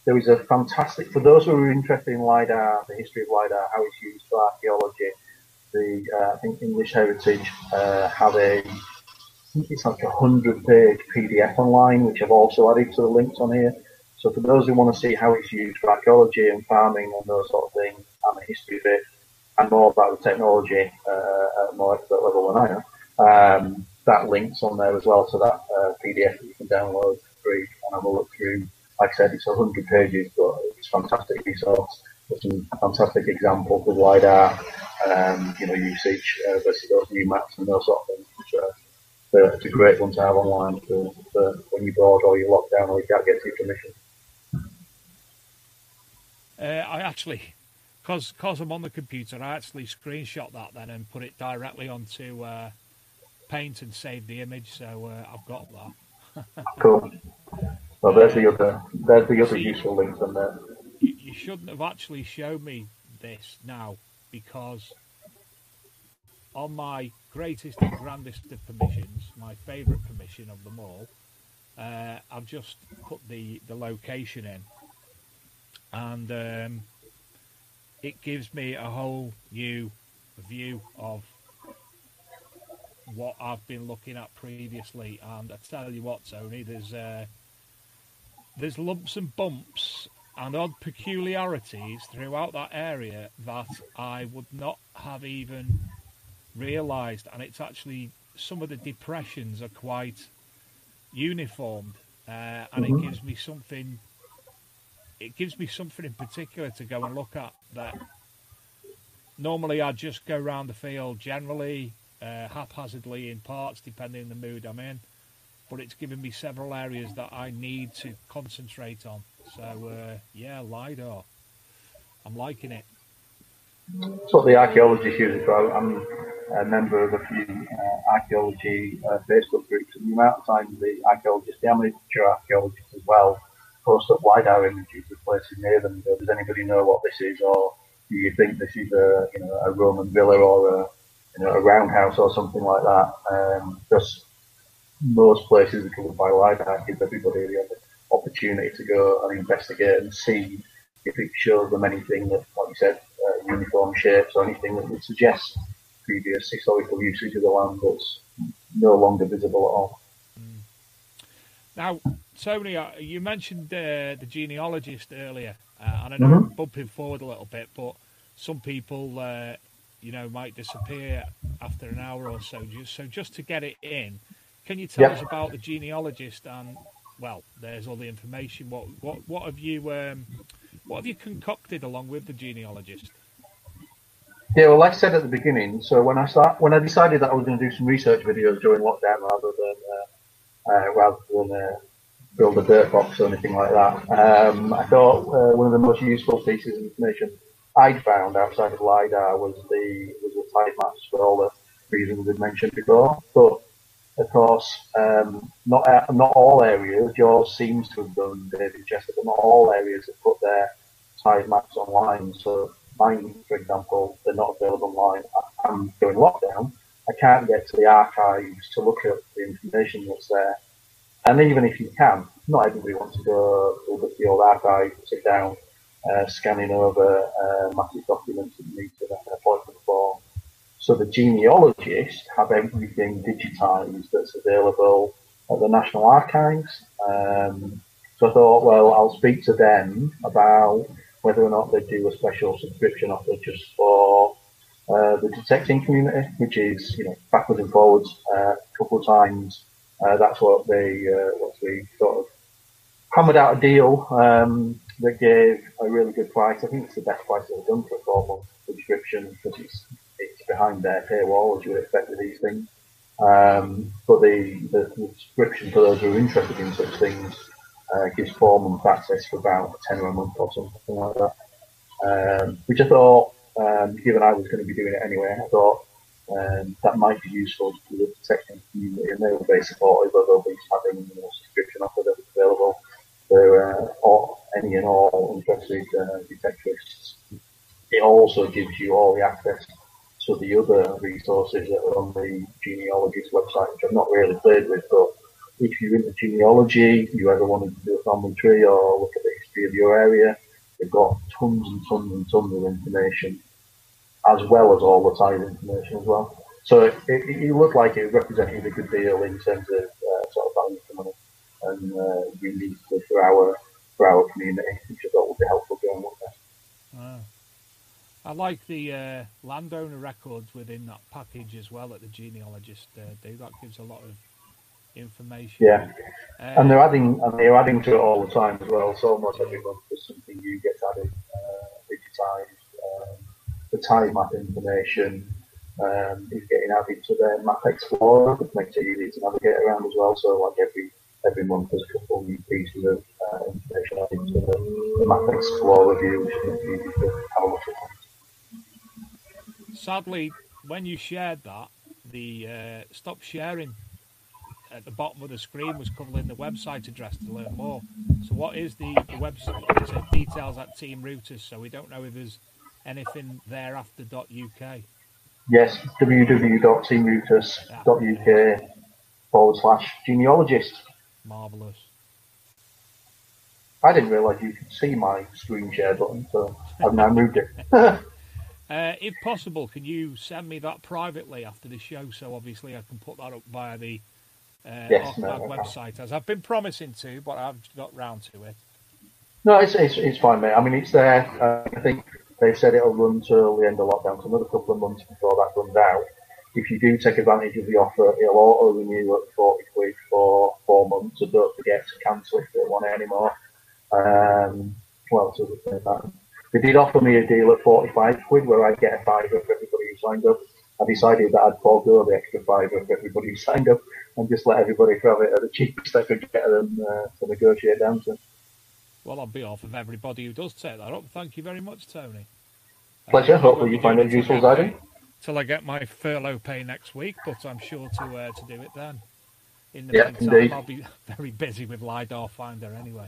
There is a fantastic, for those who are interested in LiDAR, the history of LiDAR, how it's used for archaeology, I think English Heritage have it's like 100-page PDF online, which I've also added to the links on here. So for those who want to see how it's used for archaeology and farming and those sort of things, and the history of it, and more about the technology at a more expert level than I am, that link's on there as well. So that PDF that you can download for free and have a look through. Like I said, it's 100 pages, but it's a fantastic resource. There's some fantastic examples of LiDAR, usage versus those new maps and those sort of things. It's a great one to have online for when you're bored or you're locked down or you can't get to your permission. I actually, because I'm on the computer, I actually screenshot that then and put it directly onto Paint and saved the image, so I've got that. Cool. Well, there's the other useful links on there. You shouldn't have actually shown me this now, because on my greatest and grandest of permissions, my favourite permission of them all, I've just put the location in, and it gives me a whole new view of what I've been looking at previously. And I tell you what, Tony, there's lumps and bumps and odd peculiarities throughout that area that I would not have even realised, and it's actually, some of the depressions are quite uniformed, and it gives me something in particular to go and look at that normally I'd just go around the field generally haphazardly in parts depending on the mood I'm in, but it's given me several areas that I need to concentrate on. So yeah, LiDAR, I'm liking it. That's what the archaeologists use it for. I'm a member of a few archaeology Facebook groups, and the amount of times the archaeologists, the amateur archaeologists as well, post up LiDAR images of places near them. Does anybody know what this is, or do you think this is a Roman villa or a roundhouse or something like that? Just most places are covered by LiDAR. Gives everybody the opportunity to go and investigate and see if it shows them anything that, like you said, uniform shapes or anything that would suggest previous historical usage of the land that's no longer visible at all. Now, Tony, you mentioned the genealogist earlier, and I know I'm bumping forward a little bit, but some people might disappear after an hour or so. Just to get it in, can you tell us about the genealogist? And well, there's all the information. What have you concocted along with the genealogist? Yeah, well, like I said at the beginning, so when I decided that I was going to do some research videos during lockdown rather than build a dirt box or anything like that, I thought one of the most useful pieces of information I'd found outside of Lidar was the Tithe maps for all the reasons we've mentioned before. But of course, not all areas. Yours seems to have done, David Chester, but not all areas have put their Tithe maps online. So mine, for example, they're not available online. I'm during lockdown. I can't get to the archives to look at the information that's there. And even if you can, not everybody wants to go to the old archive, sit down, scanning over massive documents that you need to make an appointment for. So the genealogists have everything digitised that's available at the National Archives. So I thought, well, I'll speak to them about whether or not they do a special subscription offer just for the detecting community, which is, backwards and forwards a couple of times. That's what we sort of hammered out a deal that gave a really good price. I think it's the best price they've done for a 12-month subscription because it's behind their paywall, as you would expect with these things. But the subscription for those who are interested in such things gives 4 months access for about £10 a month or something like that. Which I thought, given I was going to be doing it anyway, I thought that might be useful to the detecting community, and they were very supportive of they'll be having a subscription offer that was available for any and all interested detectorists. It also gives you all the access to the other resources that are on the genealogist website, which I've not really played with, but if you're into genealogy, you ever wanted to do a family tree or look at the history of your area, they've got tons and tons and tons of information, as well as all the Tithe information as well. So it looked like it represented a good deal in terms of sort of value for money and uniquely for our community, which I thought would be helpful going on there. Wow. I like the landowner records within that package as well at the genealogist. That gives a lot of information. Yeah, and they're adding to it all the time as well. So almost every month there's something new gets added, digitized. The Tithe map information is getting added to their Map Explorer, which makes it easy to navigate around as well. So like every month there's a couple of new pieces of information added to the Map Explorer view, which makes it easy to have a look at. Sadly, when you shared that, the stop sharing at the bottom of the screen was covering the website address to learn more. So what is the website? It says details at Team Routers, so we don't know if there's anything there after .uk. Yes, www.teamrouters.uk/genealogist. Marvellous. I didn't realise you could see my screen share button, so I've now moved it. If possible, can you send me that privately after the show, so obviously I can put that up via the website, as I've been promising to, but I've got round to it. No, it's fine, mate. I mean, it's there. I think they said it'll run till the end of lockdown, so another couple of months before that runs out. If you do take advantage of the offer, it'll auto renew at 40 quid for 4 months, so don't forget to cancel if you don't want it anymore. What else was I saying? They did offer me a deal at 45 quid where I'd get a fiver for everybody who signed up. I decided that I'd forego the extra fiver for everybody who signed up and just let everybody have it at the cheapest I could get them to negotiate down to. Well, on behalf of everybody who does take that up, thank you very much, Tony. Pleasure. Hopefully you find it useful as I do. Till I get my furlough pay next week, but I'm sure to do it then. In the meantime, indeed. I'll be very busy with Lidar Finder anyway.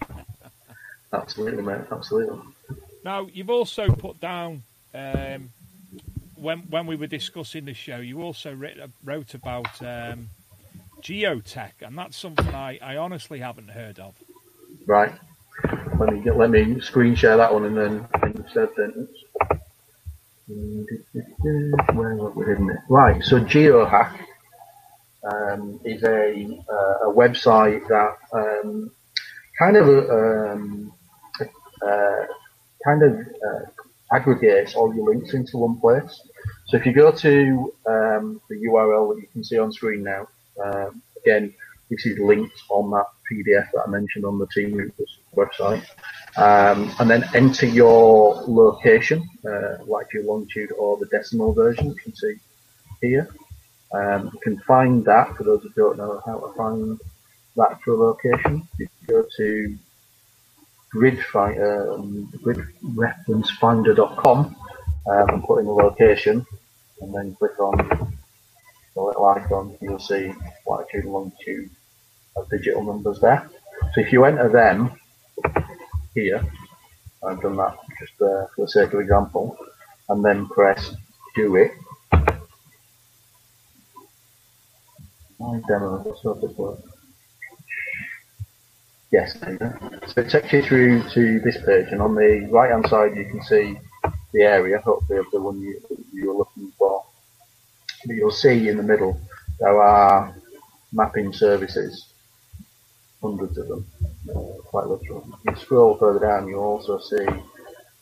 Absolutely, mate. Absolutely. Now, you've also put down, when we were discussing the show, you also wrote about Geohack, and that's something I honestly haven't heard of. Right. Let me screen share that one and then instead then. Where have we hidden it? Right. So Geohack is a website that kind of aggregates all your links into one place. So if you go to the URL that you can see on screen now, again, this is linked on that PDF that I mentioned on the Team Rooters website. And then enter your location, latitude, longitude, or the decimal version you can see here. You can find that, for those who don't know how to find that for a location. You can go to gridreferencefinder.com and put in the location, and then click on the little icon. You'll see latitude and longitude of digital numbers there. So if you enter them here, I've done that just for the sake of example, and then press do it. My demo, let's hope this works. Yes, there you go. So it takes you through to this page, and on the right hand side you can see the area, hopefully of the one you were looking for. But you'll see in the middle there are mapping services, hundreds of them, quite literally. If you scroll further down, you'll also see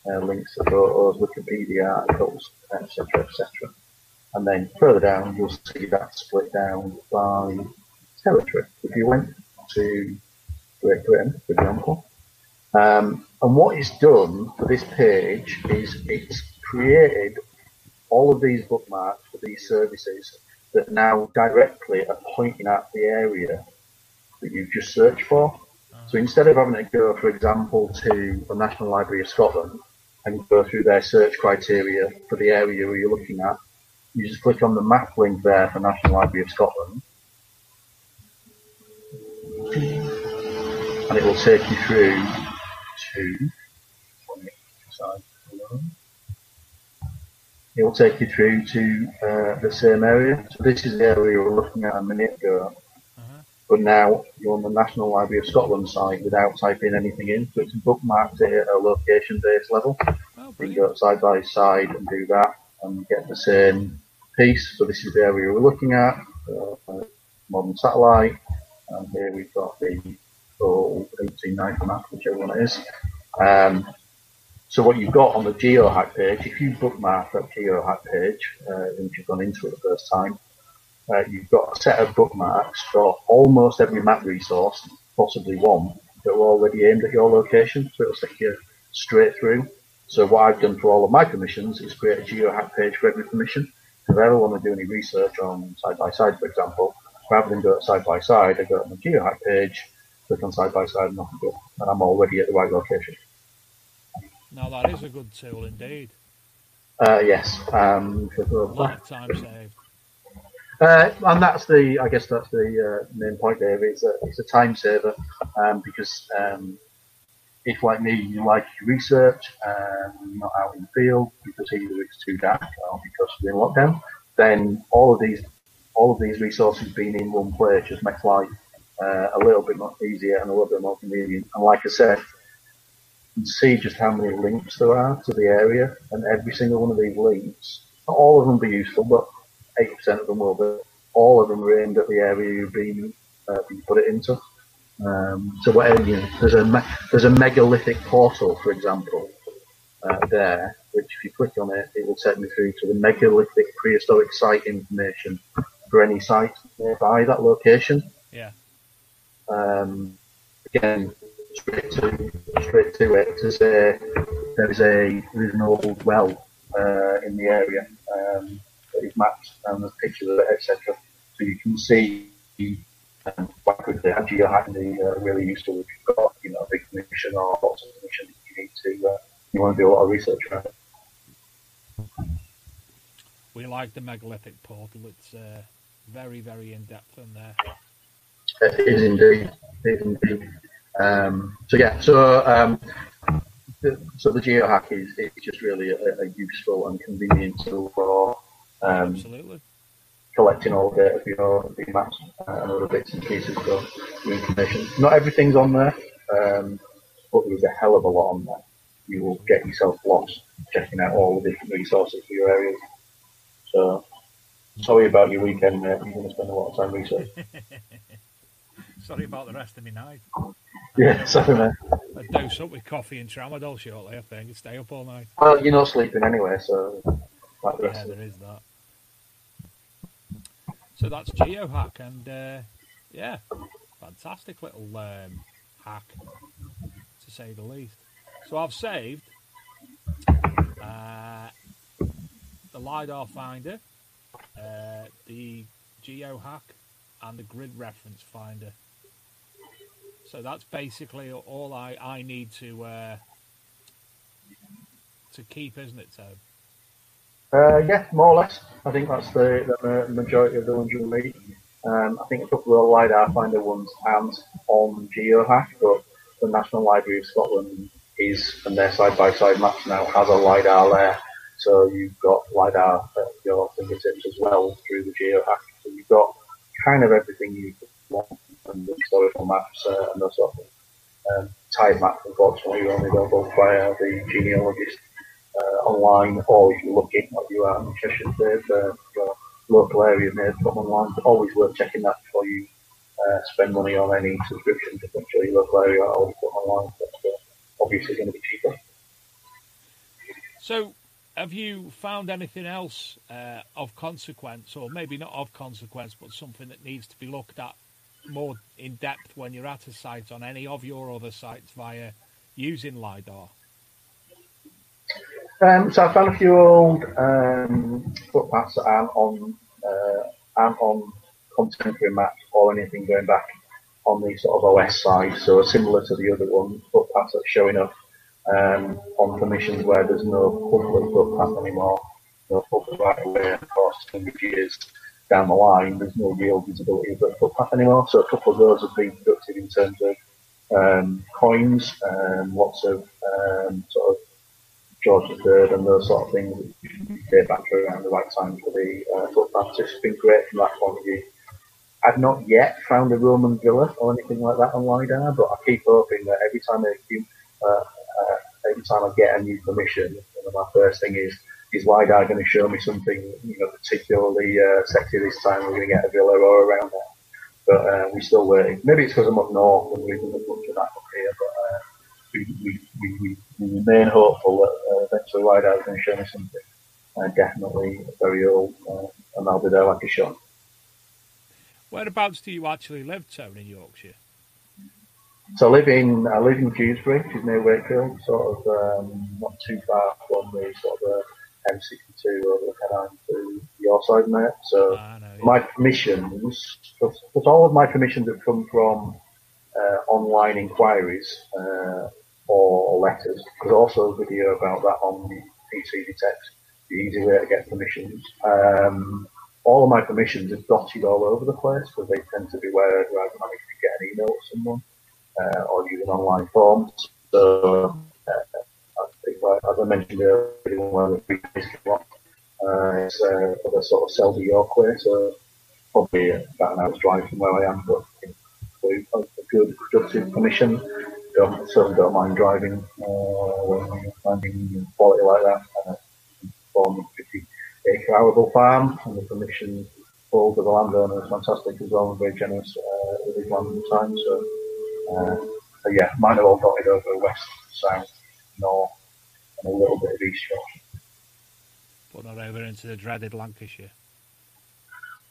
links to photos, Wikipedia articles, etc., etc. And then further down, you'll see that split down by territory. If you went to Great Britain, for example, and what it's done for this page is it's created all of these bookmarks for these services that now directly are pointing at the area that you've just searched for. So instead of having to go, for example, to the National Library of Scotland and go through their search criteria for the area you're looking at, you just click on the map link there for National Library of Scotland, and it will take you through to, it will take you through to the same area. So this is the area we were looking at a minute ago, but now you're on the National Library of Scotland site without typing anything in. So it's bookmarked at a location-based level. You can go side by side and do that and get the same piece. So this is the area we're looking at, modern satellite, and here we've got the old 1890 map, whichever one it is. So what you've got on the Geohack page, if you bookmark that Geohack page, if you've gone into it the first time, you've got a set of bookmarks for almost every map resource, possibly one, that are already aimed at your location, so it'll take you straight through. So what I've done for all of my permissions is create a Geohack page for every permission. So if I ever want to do any research on side-by-side, for example, rather than go to side-by-side, I go on the Geohack page, click on side-by-side, and off I go, and I'm already at the right location. Now that is a good tool indeed. Yes. A lot of time saved. And that's the, I guess that's the main point there. It's a time saver, because if, like me, you like your research and you're not out in the field because either it's too dark or because we're in lockdown, then all of these resources being in one place just makes life a little bit more easier and a little bit more convenient. And like I said, you can see just how many links there are to the area, and every single one of these links, not all of them will be useful, but 80% of them will be. All of them are aimed at the area you've been you put it into. So whatever, there's a megalithic portal, for example, there, which if you click on it, it will take me through to the megalithic prehistoric site information for any site nearby that location. Yeah. Again, straight to it to say there's an old well in the area that is mapped and there's pictures of it, etc. So you can see quite quickly how Geohack can be really useful if you've got a big permission or lots of permission that you need to you want to do a lot of research around. We like the megalithic portal. It's very, very in depth in there. It is indeed. So the Geohack is just really a useful and convenient tool for Absolutely. Collecting all the data for your maps and other bits and pieces for your information. Not everything's on there, but there's a hell of a lot on there. You will get yourself lost checking out all the different resources for your areas. So, sorry about your weekend, mate. You're going to spend a lot of time researching. Sorry about the rest of my night. Yeah, sorry, mate. I'll dose up with coffee and tramadol shortly, I think, and stay up all night. Well, you're not sleeping anyway, so... like the rest Yeah, of there is that. So that's Geohack, and yeah, fantastic little hack, to say the least. So I've saved the Lidar finder, the Geohack, and the grid reference finder. So that's basically all I need to keep, isn't it, Toad? Yeah, more or less. I think that's the majority of the ones you'll need. I think a couple of the LiDAR finder ones aren't on Geohack, but the National Library of Scotland is, and their side-by-side maps now has a LiDAR there. So you've got LiDAR at your fingertips as well through the Geohack. So you've got kind of everything you want, and the historical maps and those sort of things. Tithe maps, unfortunately, are only available via the genealogist online, or if you're looking like you are in Cheshire, your local area may have come online. It's always worth checking that before you spend money on any subscription to make sure your local area are always put online. That's obviously going to be cheaper. So, have you found anything else of consequence, or maybe not of consequence, but something that needs to be looked at more in depth when you're at a site on any of your other sites via using LiDAR? So I found a few old footpaths that aren't on contemporary maps or anything going back on the sort of OS side. So similar to the other one, footpaths that are showing up on permissions where there's no public footpath anymore, no public right away. Of course, 100 years down the line, there's no real visibility of the footpath anymore. So a couple of those have been productive in terms of coins, lots of sort of George III and those sort of things date back to around the right time for the footpaths. It's been great from that point of view. I've not yet found a Roman villa or anything like that on LiDAR, but I keep hoping that every time I get a new permission, my first thing is LiDAR going to show me something, particularly sexy this time? We're going to get a villa or around there, but we're still waiting. Maybe it's because I'm up north and we haven't much of that up here, but we remain hopeful that eventually LiDAR is going to show me something. Definitely very old, and I'll be there like a shot. Whereabouts do you actually live, Tony, in Yorkshire? So I live in Dewsbury, which is near Wakefield, sort of not too far from the sort of M62 over the Pennine to your side, mate. So my permissions, because all of my permissions have come from online inquiries or letters. There's also a video about that on the PC Detect, the easy way to get permissions. All of my permissions are dotted all over the place because they tend to be where I've managed to get an email to someone or use an online form. So, I think, as I mentioned earlier, one of the big things it's other sort of Selby York way, so probably about an hour's drive from where I am, but a good productive permission. Certainly don't mind driving when you're finding quality like that. On a 50-acre arable farm, and the permission pulled to the landowner is fantastic as well, and very generous with his land and time. So yeah, mine are all dotted over west, south, north, and a little bit of east Yorkshire. But not over into the dreaded Lancashire.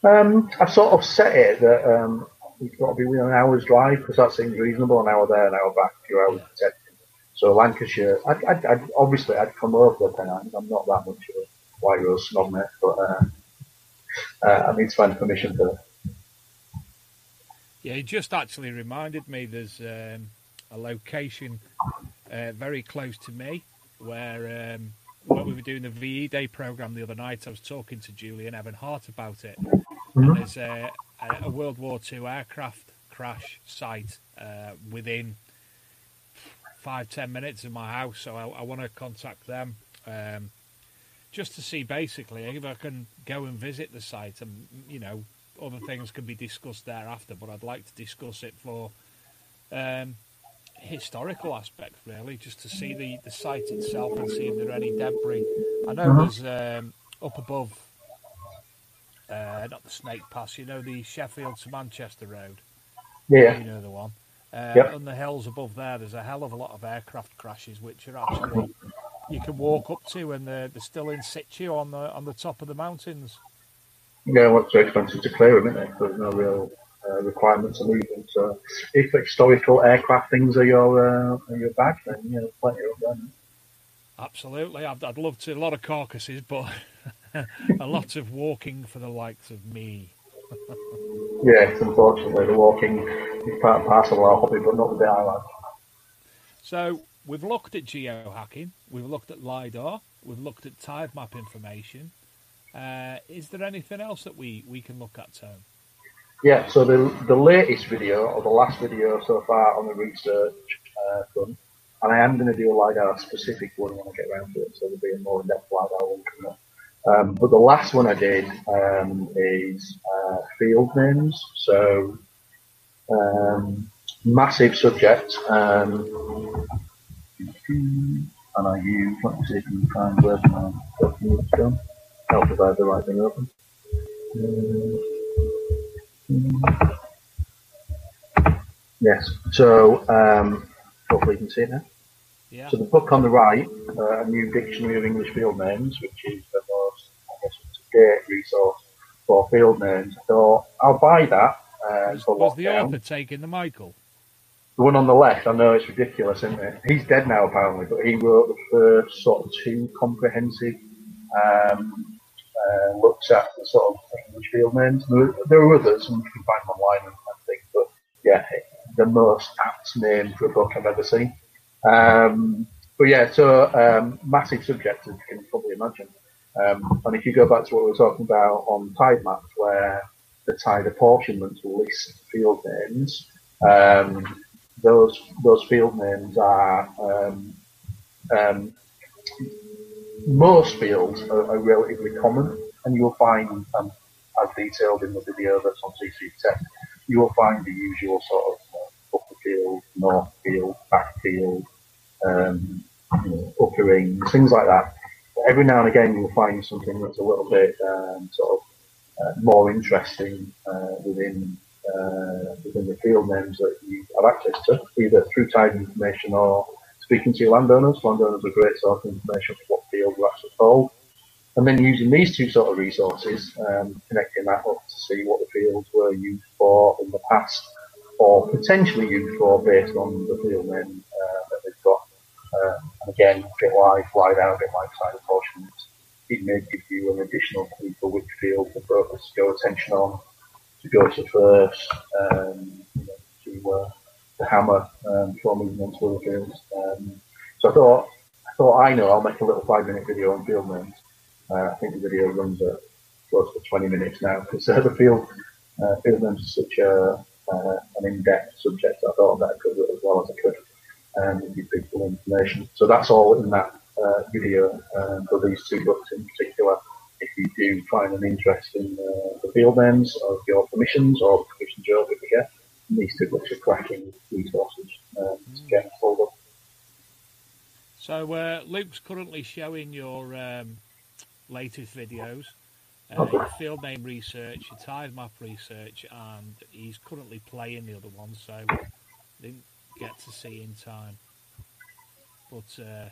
I've sort of set it that it's got to be within an hour's drive because that seems reasonable. An hour there, an hour back, a few hours protected. So Lancashire, I'd come over the Pennines. I'm not that much of a white rose snob, mate, but I need to find permission for that. Yeah, he just actually reminded me there's a location very close to me where when we were doing the VE Day programme the other night, I was talking to Julie and Evan Hart about it. Mm-hmm. And there's a World War II aircraft crash site within 5-10 minutes of my house, so I want to contact them just to see basically if I can go and visit the site, and other things can be discussed thereafter, but I'd like to discuss it for historical aspect, really, just to see the site itself and see if there are any debris. I know there's up above, not the Snake Pass, the Sheffield to Manchester Road. Yeah. You know the one. Yep. On the hills above there's a hell of a lot of aircraft crashes which are actually you can walk up to, and they're still in situ on the top of the mountains. Yeah, well, it's very expensive to clear them, isn't it? There's no real requirement to leave them. So if historical aircraft things are your bag, then plenty of them. Absolutely, I'd love to. A lot of carcasses, but a lot of walking for the likes of me. Yes, unfortunately, the walking is part and parcel of our hobby, but not the bit I like. So we've looked at geohacking, we've looked at Lidar, we've looked at tide map information. Is there anything else that we can look at, Tone? Yeah, so the latest video, or the last video so far on the research front, and I am going to do a LiDAR specific one when I get around to it, so there'll be a more in-depth LiDAR one coming up. But the last one I did is field names, so massive subject, and I use, let me see if I can find where my document's gone. Help if I have the right thing open. Yes, so hopefully you can see it now. Yeah. So the book on the right, A New Dictionary of English Field Names, which is the most, up-to-date resource for field names. I thought, I'll buy that. Was the author taking the Michael? The one on the left, I know it's ridiculous, isn't it? He's dead now, apparently, but he wrote the first sort of 2 comprehensive looks at the sort of English field names. There are others, and you can find them online and things, but yeah, the most apt name for a book I've ever seen. But yeah, so massive subject, as you can probably imagine. And if you go back to what we were talking about on tide maps, where the tide apportionments will list field names, those field names are most fields are relatively common, and you'll find, as detailed in the video that's on CC Tech, you will find the usual sort of upper field, north field, back field, upper rings, things like that. But every now and again, you'll find something that's a little bit more interesting within the field names that you have access to, either through tide information or speaking to your landowners. Landowners are a great source of information for what field we're actually called. And then using these 2 sort of resources, connecting that up to see what the fields were used for in the past, or potentially used for based on the field name that they've got. And again, a bit like LiDAR, a bit like side apportionment, it may give you an additional clue for which field the focus to go attention on, to go to first, to hammer before moving on to other fields. So I thought I'll make a little 5-minute video on field names. I think the video runs at close to 20 minutes now, because the field names are such an in-depth subject. I thought I'd better cover it as well as I could and give people information. So that's all in that video for these 2 books in particular. If you do find an interest in the field names of your permissions or the permissions you're hoping to get, these 2 books are cracking resources to get hold of. So Luke's currently showing your latest videos, Okay. field name research, your tide map research, and he's currently playing the other one, so didn't get to see in time. But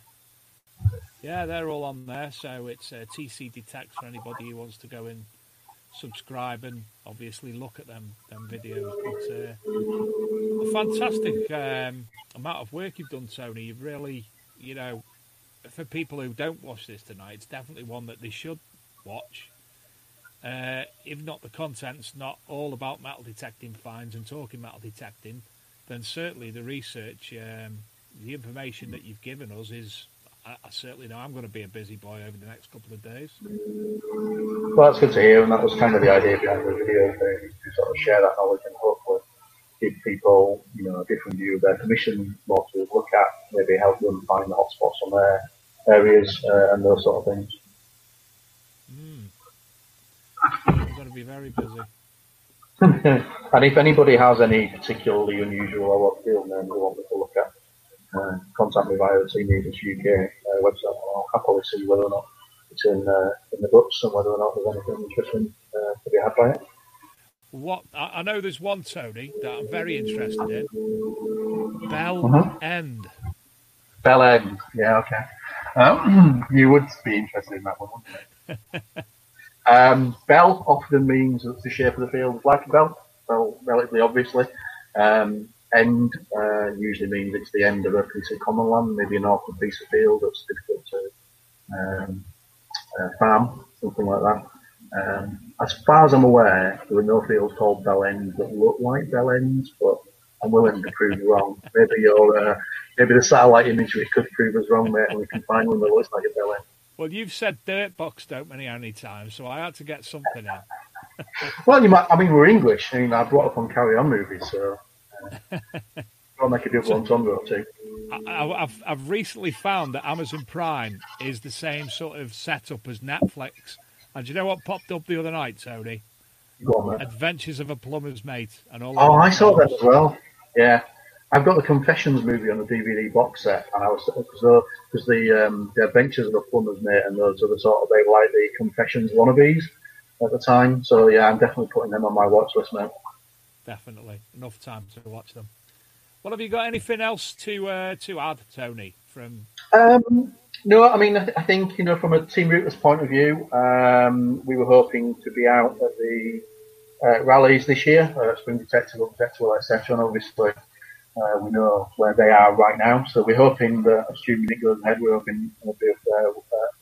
yeah, they're all on there, so it's TC Detect for anybody who wants to go and subscribe and obviously look at them videos. But a fantastic amount of work you've done, Tony. You've really, for people who don't watch this tonight, it's definitely one that they should watch. If not, the content's not all about metal detecting finds and talking metal detecting, then certainly the research, the information that you've given us is, I certainly know I'm going to be a busy boy over the next couple of days. Well, that's good to hear, and that was kind of the idea behind the video, to sort of share that knowledge and hopefully give people, a different view of their permission, more to look at, maybe help them find the hotspots on their areas and those sort of things. I'm going to be very busy. And if anybody has any particularly unusual or field names they want me to look at, contact me via the Team Leaders UK website. I'll happily see whether or not it's in the books and whether or not there's anything interesting to be had by it. What I know, there's one, Tony, that I'm very interested in. Bell End. Bell End, yeah, okay. You would be interested in that one, wouldn't you? Bell often means that the shape of the field is like a bell, well, relatively obviously. End usually means it's the end of a piece of common land, maybe an awkward piece of field that's difficult to farm, something like that. As far as I'm aware, there are no fields called bell ends that look like bell ends, but I'm willing to prove you wrong. Maybe the satellite imagery could prove us wrong, mate, and we can find one that looks like a bell end. Well, you've said dirt box don't many times, so I had to get something in. Well, you might. I mean, we're English. I mean, I brought up on Carry On movies, so I'll make a double entendre or two. I've recently found that Amazon Prime is the same sort of setup as Netflix. And do you know what popped up the other night, Tony? Go on, mate. Adventures of a Plumber's Mate. And all. Oh, I saw that as well. Yeah. I've got the Confessions movie on the DVD box set, and I was because the Adventures of a Plumber's Mate and those are the sort of, they like the Confessions wannabes at the time. So yeah, I'm definitely putting them on my watch list, mate. Definitely enough time to watch them. Well, have you got anything else to add, Tony? From no, I mean I think from a Team Rooters point of view, we were hoping to be out at the rallies this year, Spring Detectable, etc. And obviously. We know where they are right now, so we're hoping that, assuming it goes ahead, we're hoping a bit of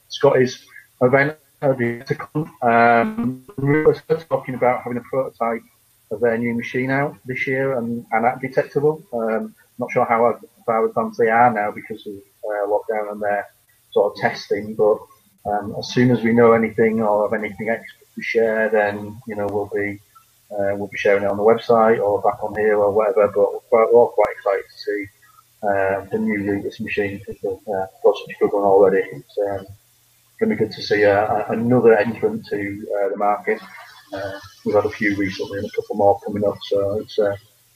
Scotty's event to come. We were talking about having a prototype of their new machine out this year and at Detectable. Not sure how far advanced they are now because of lockdown and their sort of testing, but as soon as we know anything or have anything extra to share, then we'll be sharing it on the website or back on here or whatever, but we're all quite excited to see the new Rootless machine. Got such a good one already. It's going to be good to see another entrant to the market. We've had a few recently and a couple more coming up, so it's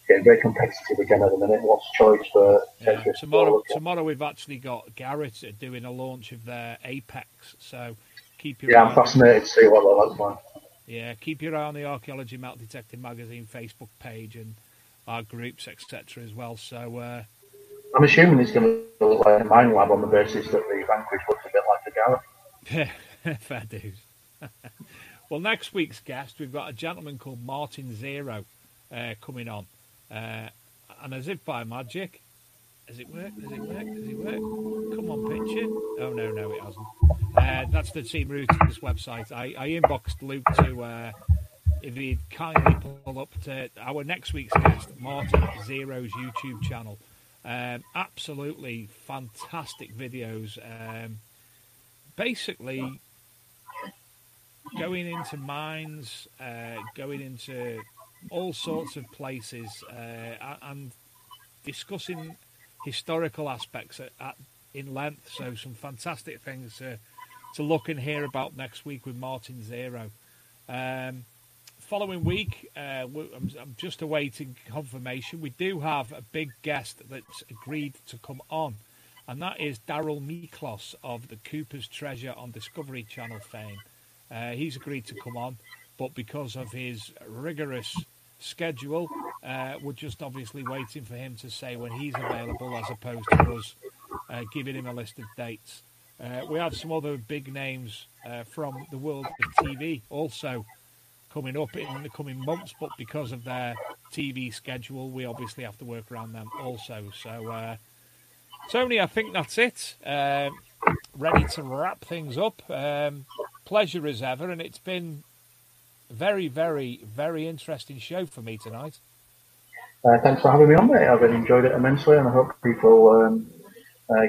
getting very competitive again at the minute. Lots of choice for Tetris. Tomorrow we've actually got Garrett doing a launch of their Apex, so keep your eye. I'm fascinated to see what that looks like. Yeah, keep your eye on the Archaeology Metal Detecting Magazine Facebook page and our groups, etc. as well. So I'm assuming it's going to look like a mine lab on the basis that the Vanquish looks a bit like a Garrett. Yeah, fair dues. Well, next week's guest, we've got a gentleman called Martin Zero coming on. And as if by magic, has it worked? Come on, picture. Oh, no, it hasn't. That's the Team Rooters website. I inboxed Luke to, if he'd kindly pull up to our next week's guest, Martin Zero's YouTube channel. Absolutely fantastic videos. Basically, going into mines, going into all sorts of places, and discussing historical aspects in length. So some fantastic things to look and hear about next week with Martin Zero. Following week, I'm just awaiting confirmation. We do have a big guest that's agreed to come on, and that is Daryl Miklos of the Cooper's Treasure on Discovery Channel fame. He's agreed to come on, but because of his rigorous schedule, we're just obviously waiting for him to say when he's available, as opposed to us giving him a list of dates. We have some other big names from the world of TV also coming up in the coming months, but because of their TV schedule, we obviously have to work around them also. So, Tony, I think that's it. Ready to wrap things up. Pleasure as ever, and it's been a very, very, very interesting show for me tonight. Thanks for having me on, mate. I've enjoyed it immensely, and I hope people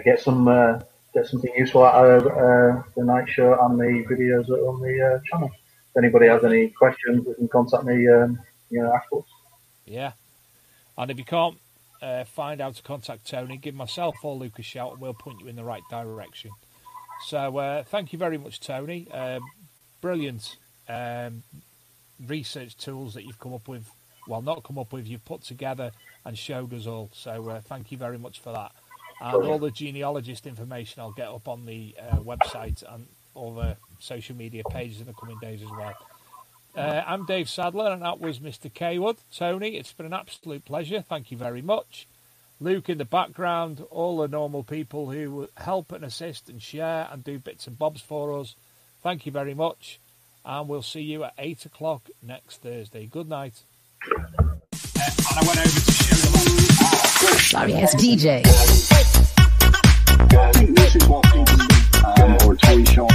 get something useful out of the night show and the videos that are on the channel. If anybody has any questions, they can contact me afterwards. Yeah, and if you can't find out to contact Tony, give myself or Luke a shout, and we'll point you in the right direction. So thank you very much, Tony. Brilliant research tools that you've come up with. Well, not come up with, you've put together and showed us all. So thank you very much for that. And all the genealogist information I'll get up on the website and all the social media pages in the coming days as well. I'm Dave Sadler, and that was Mr. Cawood. Tony, it's been an absolute pleasure. Thank you very much. Luke in the background, all the normal people who help and assist and share and do bits and bobs for us. Thank you very much. And we'll see you at 8 o'clock next Thursday. Good night. And I went over to show the Sorry, it's DJ. I think this is what people or toy shop.